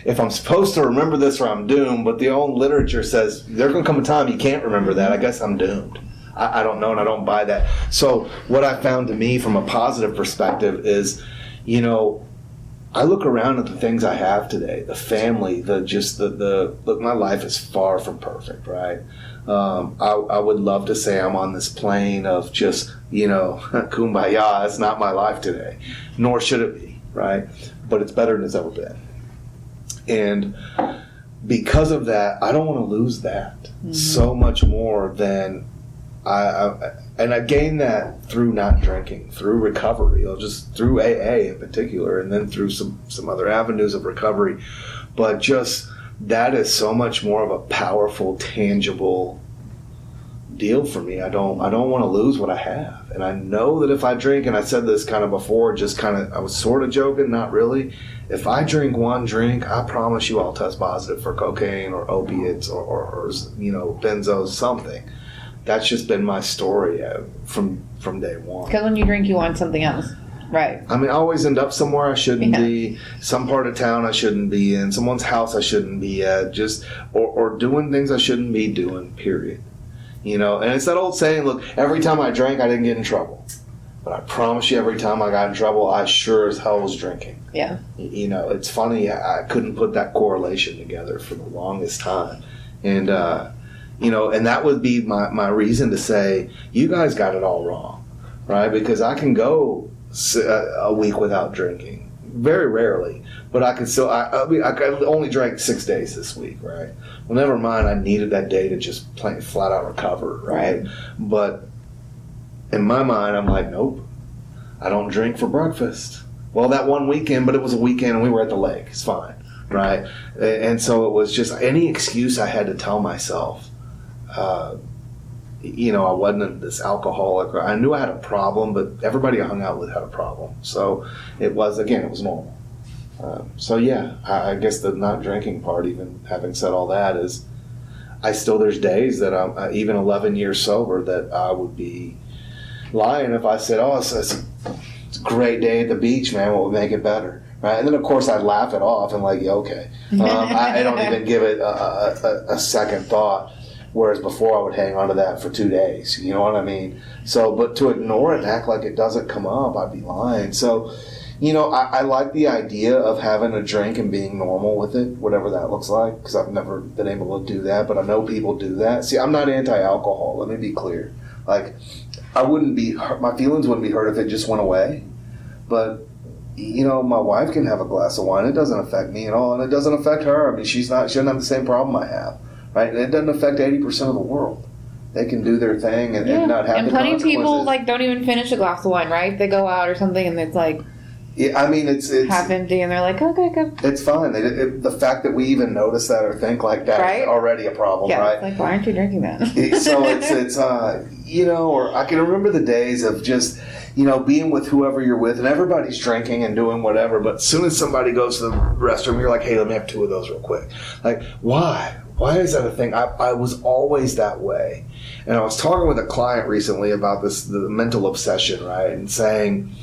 if I'm supposed to remember this or I'm doomed, but the old literature says there's going to come a time you can't remember that, I guess I'm doomed. I don't know, and I don't buy that. So what I found to me from a positive perspective is, I look around at the things I have today, the family, look, my life is far from perfect, right? I would love to say I'm on this plane of just, kumbaya. It's not my life today, nor should it be, right? But it's better than it's ever been. And because of that, I don't want to lose that so much more than I gained that through not drinking, through recovery, just through AA in particular, and then through some other avenues of recovery. But just that is so much more of a powerful, tangible deal for me. I don't want to lose what I have, and I know that if I drink, and I said this kind of before, I was sort of joking, not really. If I drink one drink, I promise you I'll test positive for cocaine or opiates or benzos, something. That's just been my story from day one.
Because when you drink, you want something else. Right.
I always end up somewhere I shouldn't be, some part of town I shouldn't be in, someone's house I shouldn't be at, or doing things I shouldn't be doing, period. And it's that old saying, look, every time I drank, I didn't get in trouble. But I promise you, every time I got in trouble, I sure as hell was drinking.
Yeah.
It's funny, I couldn't put that correlation together for the longest time. And, and that would be my reason to say, you guys got it all wrong, right? Because I can go a week without drinking, very rarely, but I can still, I only drank 6 days this week, right? Well, never mind, I needed that day to just flat out recover, right? But in my mind, I'm like, nope, I don't drink for breakfast. Well, that one weekend, but it was a weekend and we were at the lake, it's fine, right? And so it was just any excuse I had to tell myself. I wasn't this alcoholic. I knew I had a problem, but everybody I hung out with had a problem. So it was normal. I guess the not drinking part, even having said all that, is there's days that I'm even 11 years sober that I would be lying if I said, oh, it's a great day at the beach, man, what would make it better? Right? And then, of course, I'd laugh it off and like, yeah, okay. I don't even give it a second thought. Whereas before I would hang on to that for 2 days. You know what I mean? So, but to ignore it and act like it doesn't come up, I'd be lying. So, I like the idea of having a drink and being normal with it, whatever that looks like, because I've never been able to do that, but I know people do that. See, I'm not anti-alcohol, let me be clear. Like, my feelings wouldn't be hurt if it just went away. But, my wife can have a glass of wine. It doesn't affect me at all, and it doesn't affect her. she doesn't have the same problem I have. Right, and it doesn't affect 80% of the world. They can do their thing and not have the consequences. And
plenty of people don't even finish a glass of wine, right? They go out or something and it's like,
it's
half empty, and they're like, okay, good.
It's fine. The fact that we even notice that or think like that is already a problem, right?
It's like, why aren't you drinking that?
So it's or I can remember the days of just being with whoever you're with, and everybody's drinking and doing whatever. But as soon as somebody goes to the restroom, you're like, hey, let me have 2 of those real quick. Like, why? Why is that a thing? I was always that way. And I was talking with a client recently about the mental obsession, right? And saying,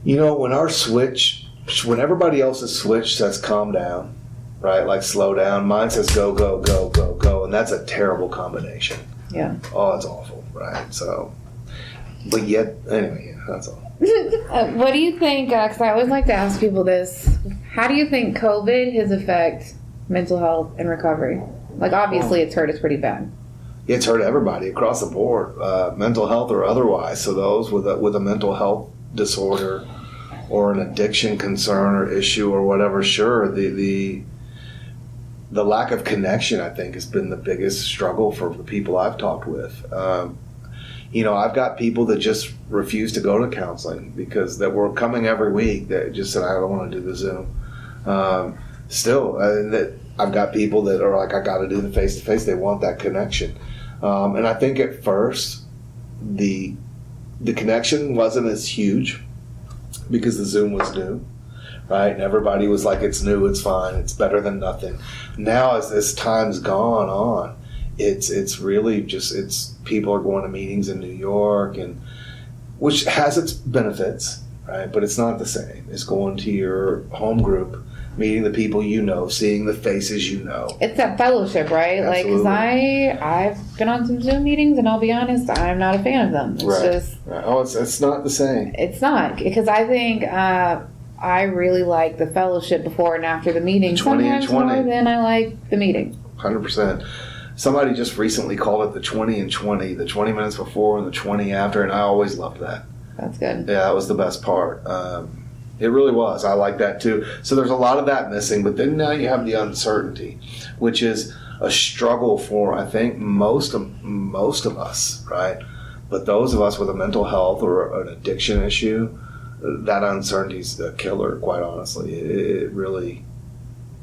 when everybody else's switch says calm down, right? Like slow down, mine says go, go, go, go, go. And that's a terrible combination.
Yeah.
Oh, it's awful, right? So, but yet, anyway, that's all.
What do you think, because I always like to ask people this, how do you think COVID has affected mental health and recovery? Like, obviously, it's hurt us pretty bad.
It's hurt everybody across the board, mental health or otherwise. So those with a mental health disorder or an addiction concern or issue or whatever, sure, the lack of connection, I think, has been the biggest struggle for the people I've talked with. I've got people that just refuse to go to counseling because that were coming every week that just said, I don't want to do the Zoom. I've got people that are like, I got to do the face-to-face. They want that connection. And I think at first, the connection wasn't as huge because the Zoom was new, right? And everybody was like, it's new, it's fine, it's better than nothing. Now, as this time's gone on, it's really just, people are going to meetings in New York, and which has its benefits, right? But it's not the same. It's going to your home group, meeting the people you know, seeing the faces you know. It's
that fellowship, right?
Absolutely.
Like, because I've been on some Zoom meetings, and I'll be honest, I'm not a fan of them. It's just...
Right. Oh, it's not the same.
It's not, because I think I really like the fellowship before and after the meeting.
20
sometimes
and 20.
More than I like the meeting.
100%. Somebody just recently called it the 20 and 20, the 20 minutes before and the 20 after, and I always loved that.
That's good.
Yeah, that was the best part. It really was. I like that too. So there's a lot of that missing, but then now you have the uncertainty, which is a struggle for, I think, most of us, right? But those of us with a mental health or an addiction issue, that uncertainty is a killer, quite honestly. It really,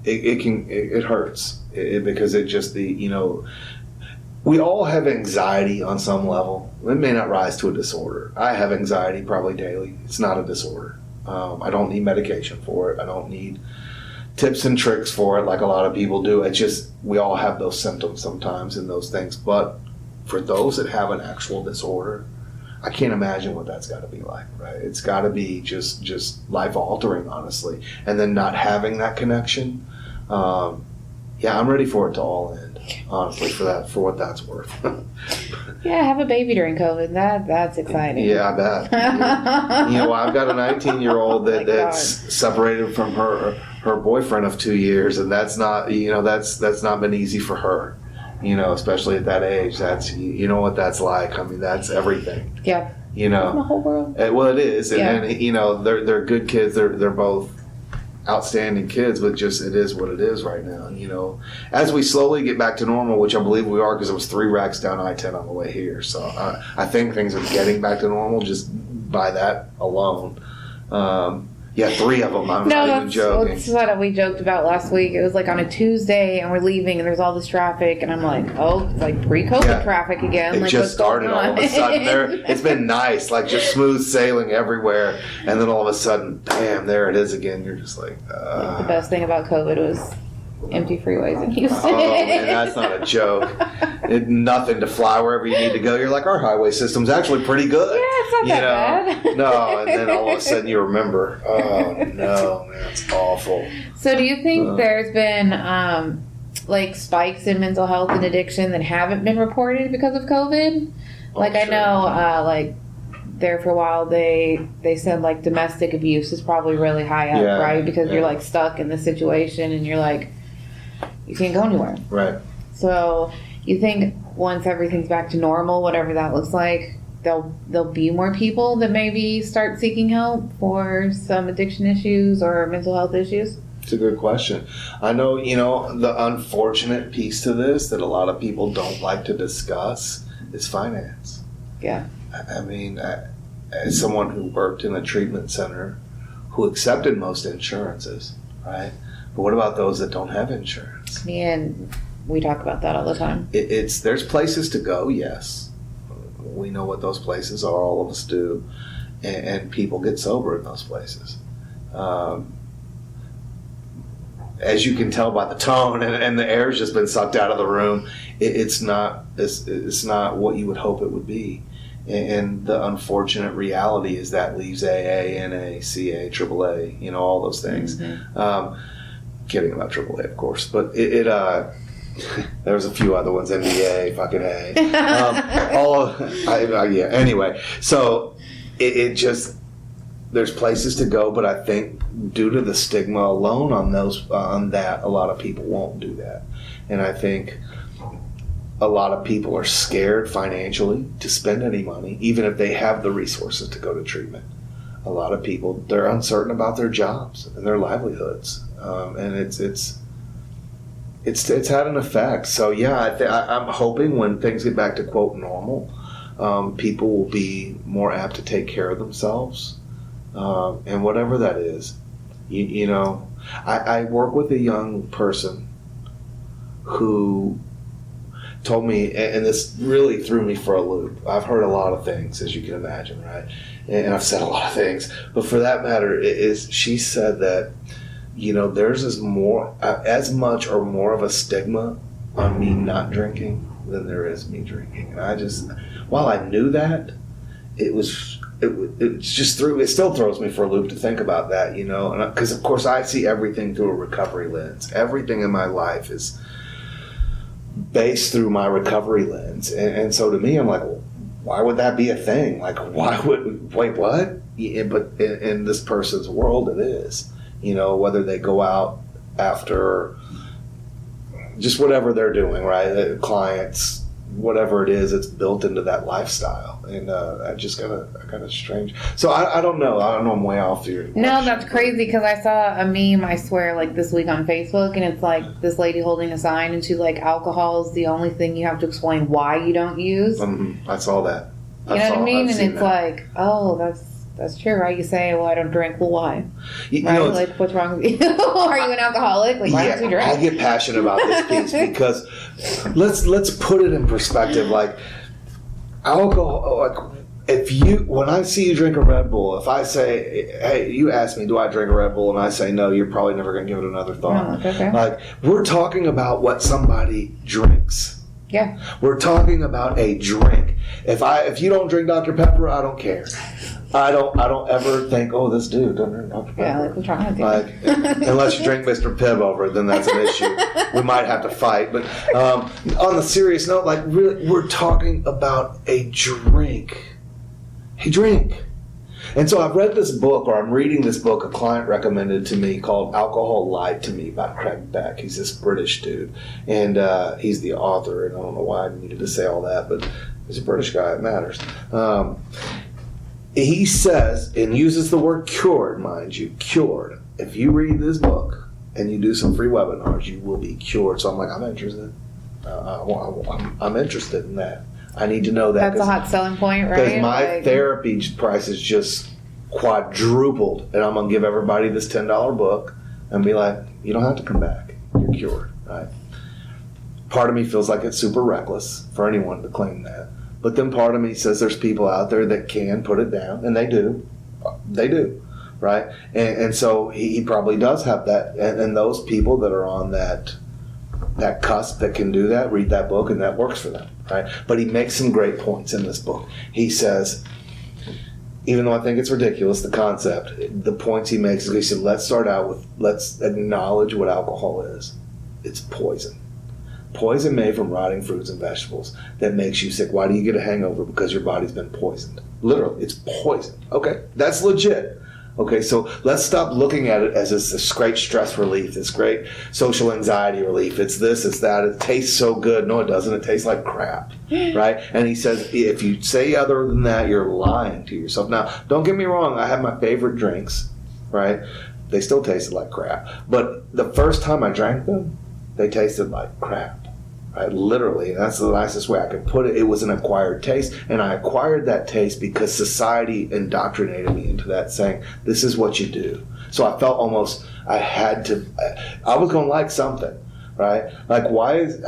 it hurts because it just, we all have anxiety on some level. It may not rise to a disorder. I have anxiety probably daily. It's not a disorder. I don't need medication for it. I don't need tips and tricks for it like a lot of people do. It's just, we all have those symptoms sometimes and those things. But for those that have an actual disorder, I can't imagine what that's got to be like, right? It's got to be just life-altering, honestly. And then not having that connection, I'm ready for it to all end, honestly, for what that's worth.
Yeah, have a baby during COVID. That's exciting.
Yeah, I bet. I've got a 19-year-old that's separated from her boyfriend of 2 years, and that's not, that's not been easy for her. Especially at that age, that's, what that's like. I mean, that's everything.
Yeah.
The
whole world.
Well, it is. And they're good kids. They're both outstanding kids, but just, it is what it is right now. As we slowly get back to normal, which I believe we are, because it was 3 racks down I-10 on the way here. So I think things are getting back to normal just by that alone. 3 of them. I'm not even joking.
That's what we joked about last week. It was like on a Tuesday, and we're leaving, and there's all this traffic, and I'm like, oh, it's like pre-COVID traffic again.
It
like,
just started all of a sudden. It's been nice, like just smooth sailing everywhere, and then all of a sudden, bam, there it is again. You're just like,
The best thing about COVID was empty freeways in Houston.
Oh, man, that's not a joke. Nothing to fly wherever you need to go. You're like, our highway system's actually pretty good.
Yeah, it's not that bad.
No, and then all of a sudden you remember, oh, no, man, it's awful.
So do you think there's been, spikes in mental health and addiction that haven't been reported because of COVID? Like, sure. I know, there for a while they said, like, domestic abuse is probably really high up, right? Because you're, like, stuck in the situation and you're, like, you can't go anywhere.
Right.
So you think once everything's back to normal, whatever that looks like, there'll be more people that maybe start seeking help for some addiction issues or mental health issues?
It's a good question. I know, the unfortunate piece to this that a lot of people don't like to discuss is finance.
Yeah.
I mean, as someone who worked in a treatment center who accepted most insurances, right? But what about those that don't have insurance?
And we talk about that all the time.
There's places to go, yes. We know what those places are, all of us do. And people get sober in those places. As you can tell by the tone, and the air's just been sucked out of the room, it's not what you would hope it would be. And the unfortunate reality is that leaves AA, NA, CA, AAA, all those things. Mm-hmm. Kidding about AAA, of course, but there's a few other ones, NBA, fucking A. Anyway, so it just, there's places to go, but I think due to the stigma alone on that, a lot of people won't do that. And I think a lot of people are scared financially to spend any money, even if they have the resources to go to treatment. A lot of people, they're uncertain about their jobs and their livelihoods. And it's had an effect. So I'm hoping when things get back to quote normal, people will be more apt to take care of themselves, and whatever that is. I work with a young person who told me, and this really threw me for a loop. I've heard a lot of things, as you can imagine, right? And I've said a lot of things, but for that matter, she said that there's as much or more of a stigma on me not drinking than there is me drinking. And while I knew that, it still throws me for a loop to think about that, and because of course I see everything through a recovery lens. Everything in my life is based through my recovery lens, and so to me, I'm like, well, why would that be a thing? Like, wait, what? Yeah, but in this person's world, it is. Whether they go out after just whatever they're doing, right? Clients, whatever it is, it's built into that lifestyle, and I just kind of strange. So I don't know. I don't know. I'm way off here.
No, that's crazy because I saw a meme, I swear, like this week on Facebook, and it's like this lady holding a sign, and she's like, "Alcohol is the only thing you have to explain why you don't use."
I saw that.
You know what I mean? And it's like, oh, that's true, right? You say, well, I don't drink. Well, why?
You
right?
know,
like, what's wrong with you? Are you an alcoholic? Like, why don't you drink?
I get passionate about this piece because let's put it in perspective. Like, alcohol, like, when I see you drink a Red Bull, if I say, hey, you ask me, do I drink a Red Bull? And I say no, you're probably never going to give it another thought.
Oh, okay.
Like, we're talking about what somebody drinks.
Yeah.
We're talking about a drink. If you don't drink Dr. Pepper, I don't care. I don't ever think, oh, this dude doesn't drink Dr. Pepper.
Yeah, like, what's wrong with you?
Like, unless you drink Mr. Pibb over it, then that's an issue. We might have to fight. But on the serious note, like, really, we're talking about a drink. A drink. And so I've read this book, or I'm reading this book a client recommended to me called Alcohol Lied to Me by Craig Beck. He's this British dude. And he's the author, and I don't know why I needed to say all that, but he's a British guy. It matters. He says, and uses the word cured, mind you, cured. If you read this book and you do some free webinars, you will be cured. So I'm like, I'm interested. I'm interested in that. I need to know that.
That's a hot selling point, right?
Because my therapy price is just quadrupled, and I'm going to give everybody this $10 book and be like, you don't have to come back. You're cured, right? Part of me feels like it's super reckless for anyone to claim that. But then part of me says there's people out there that can put it down, and they do. They do, right? And so he probably does have that. And those people that are on that cusp that can do that, read that book, and that works for them, right? But he makes some great points in this book. He says, even though I think it's ridiculous, the concept, the points he makes is he said, let's start out with, let's acknowledge what alcohol is. It's poison. Poison made from rotting fruits and vegetables that makes you sick. Why do you get a hangover? Because your body's been poisoned. Literally, it's poison. Okay, that's legit. Okay, so let's stop looking at it as this great stress relief, this great social anxiety relief. It's this, it's that. It tastes so good. No, it doesn't. It tastes like crap, right? And he says, if you say other than that, you're lying to yourself. Now, don't get me wrong. I have my favorite drinks, right? They still tasted like crap. But the first time I drank them, they tasted like crap. Right? Literally, that's the nicest way I could put it. It was an acquired taste, and I acquired that taste because society indoctrinated me into that, saying, this is what you do. So I felt almost I was going to like something, right? Like, why is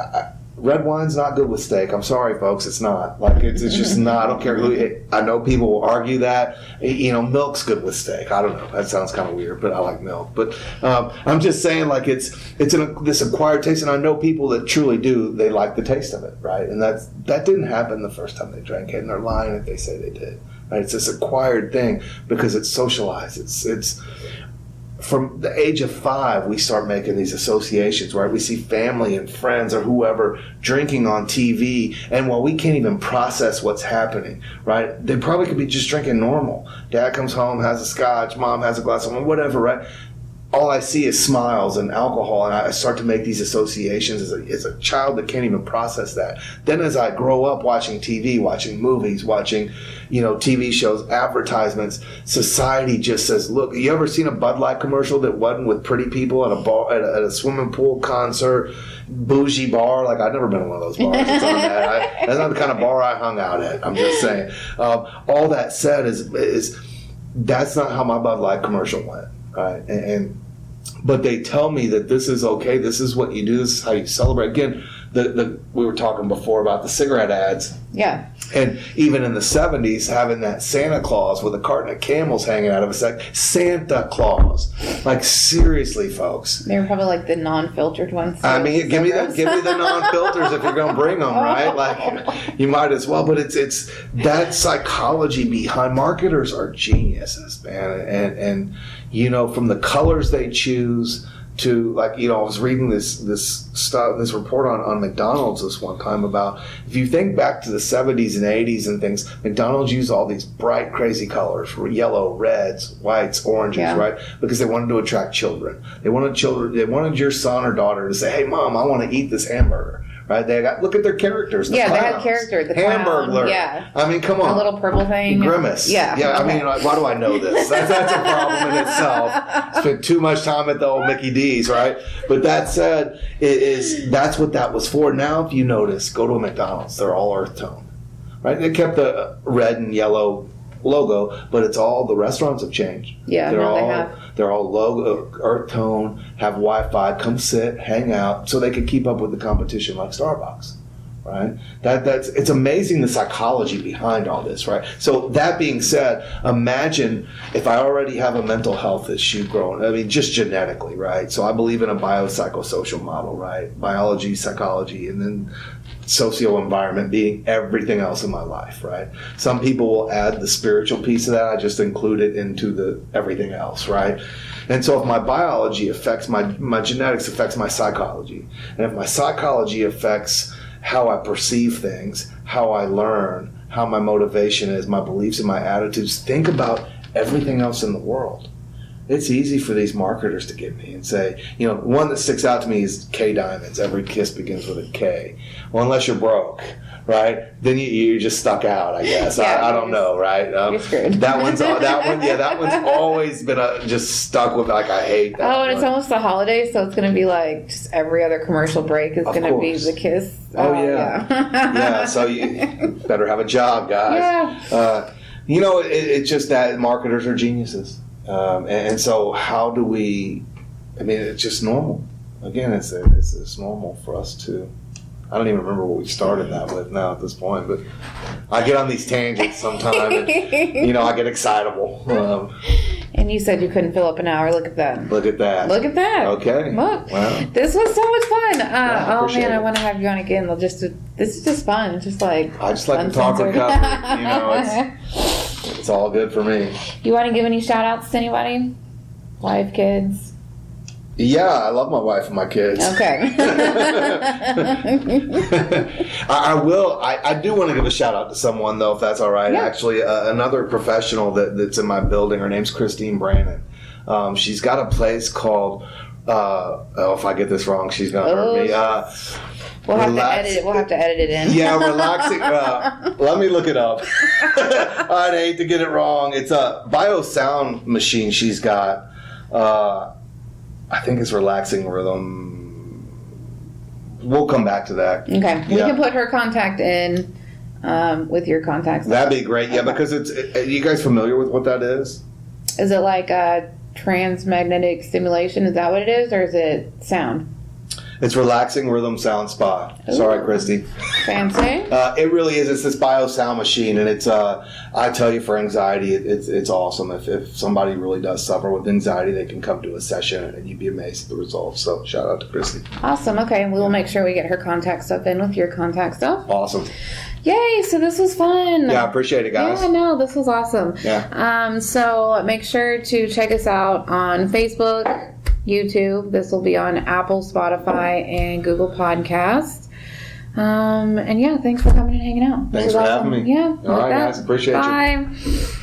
red wine's not good with steak? I'm sorry, folks, it's not. Like, it's just not. I don't care who. I know people will argue that. You know, milk's good with steak. I don't know. That sounds kind of weird, but I like milk. But I'm just saying, like, it's this acquired taste, and I know people that truly do. They like the taste of it, right? And that didn't happen the first time they drank it, and they're lying if they say they did. Right? It's this acquired thing because it's socialized. It's from the age of 5, we start making these associations, right? We see family and friends or whoever drinking on TV, and while we can't even process what's happening, right? They probably could be just drinking normal. Dad comes home, has a scotch, mom has a glass of wine, whatever, right? All I see is smiles and alcohol, and I start to make these associations as a child that can't even process that. Then as I grow up watching TV, watching movies, watching, TV shows, advertisements, society just says, look, you ever seen a Bud Light commercial that wasn't with pretty people at a bar, at a swimming pool concert, bougie bar? Like, I've never been in one of those bars. That's not the kind of bar I hung out at. I'm just saying. All that said is that's not how my Bud Light commercial went. Right, but they tell me that this is okay. This is what you do. This is how you celebrate. Again, we were talking before about the cigarette ads.
Yeah.
And even in the 70s, having that Santa Claus with a carton of Camels hanging out of his neck. Santa Claus. Like, seriously, folks.
They were probably like the non-filtered ones.
I mean, give me the non-filters if you're going to bring them, right? Like, you might as well. But it's that psychology behind marketers are geniuses, man. And from the colors they choose to, like, I was reading this report on McDonald's this one time about, if you think back to the 70s and 80s and things, McDonald's used all these bright, crazy colors, yellow, reds, whites, oranges, yeah. Right? Because they wanted to attract children. They wanted your son or daughter to say, hey, Mom, I want to eat this hamburger. right? Look at their characters.
They had character. The clown.
Hamburglar.
Yeah.
I mean, come on.
A little purple thing.
Grimace.
Yeah.
Yeah. I mean, why do I know this? That's a problem in itself. Spent too much time at the old Mickey D's, right? But that said, that's what that was for. Now, if you notice, go to a McDonald's. They're all earth tone, right? They kept the red and yellow logo, but it's all the restaurants have changed.
Yeah, they have.
They're all logo earth tone, have Wi-Fi, come sit, hang out, so they can keep up with the competition like Starbucks, right? It's amazing the psychology behind all this, right? So that being said, imagine if I already have a mental health issue growing. I mean, just genetically, right? So I believe in a biopsychosocial model, right? Biology, psychology, and then socio-environment being everything else in my life, right? Some people will add the spiritual piece of that. I just include it into the everything else, right? And so if my biology affects my genetics affects my psychology, and if my psychology affects how I perceive things, how I learn, how my motivation is, my beliefs and my attitudes, think about everything else in the world. It's easy for these marketers to get me and say, one that sticks out to me is K Diamonds. Every kiss begins with a K. Well, unless you're broke, right? Then you're just stuck out, I guess.
Yeah,
I don't know, right?
You're screwed.
That one's always been just stuck with, like, I hate that.
Oh, and it's almost the holidays, so it's going to be like just every other commercial break is going to be the kiss.
Oh, yeah. Yeah, so you better have a job, guys.
Yeah.
It's just that marketers are geniuses. And so how do we, it's just normal. Again, it's normal for us to, I don't even remember what we started that with now at this point, but I get on these tangents sometimes and, I get excitable.
And you said you couldn't fill up an hour. Look at that.
Look at that.
Look at that.
Okay.
Look.
Wow.
This was so much fun.
I
want to have you on again. This is just fun. It's just like
I just like to talk recovery. It's all good for me.
You want to give any shout outs to anybody? Wife, kids?
Yeah, I love my wife and my kids.
Okay.
I will. I do want to give a shout out to someone, though, if that's all right. Yeah. Actually, another professional that's in my building. Her name's Christine Brannan. She's got a place called, if I get this wrong, she's going to hurt me.
We'll have to edit it in.
Yeah, relaxing. Let me look it up. I'd hate to get it wrong. It's a biosound machine she's got. I think it's relaxing rhythm. We'll come back to that.
Okay. Yeah. We can put her contact in with your contacts.
That'd be great. Yeah, because are you guys familiar with what that is?
Is it like a transmagnetic stimulation? Is that what it is? Or is it sound?
It's relaxing rhythm sound spa. Ooh. Sorry, Christy.
Fancy.
It really is. It's this biosound machine, and it's. I tell you, for anxiety, it's awesome. If somebody really does suffer with anxiety, they can come to a session, and you'd be amazed at the results. So, shout out to Christy.
Awesome. Okay, and we'll make sure we get her contact stuff in with your contact stuff.
Awesome.
Yay! So this was fun.
Yeah, I appreciate it, guys.
Yeah, no, this was awesome.
Yeah.
So make sure to check us out on Facebook, YouTube. This will be on Apple, Spotify, and Google Podcasts. And yeah, thanks for coming and hanging out.
Thanks for having me.
Yeah.
All right, guys. Appreciate you.
Bye.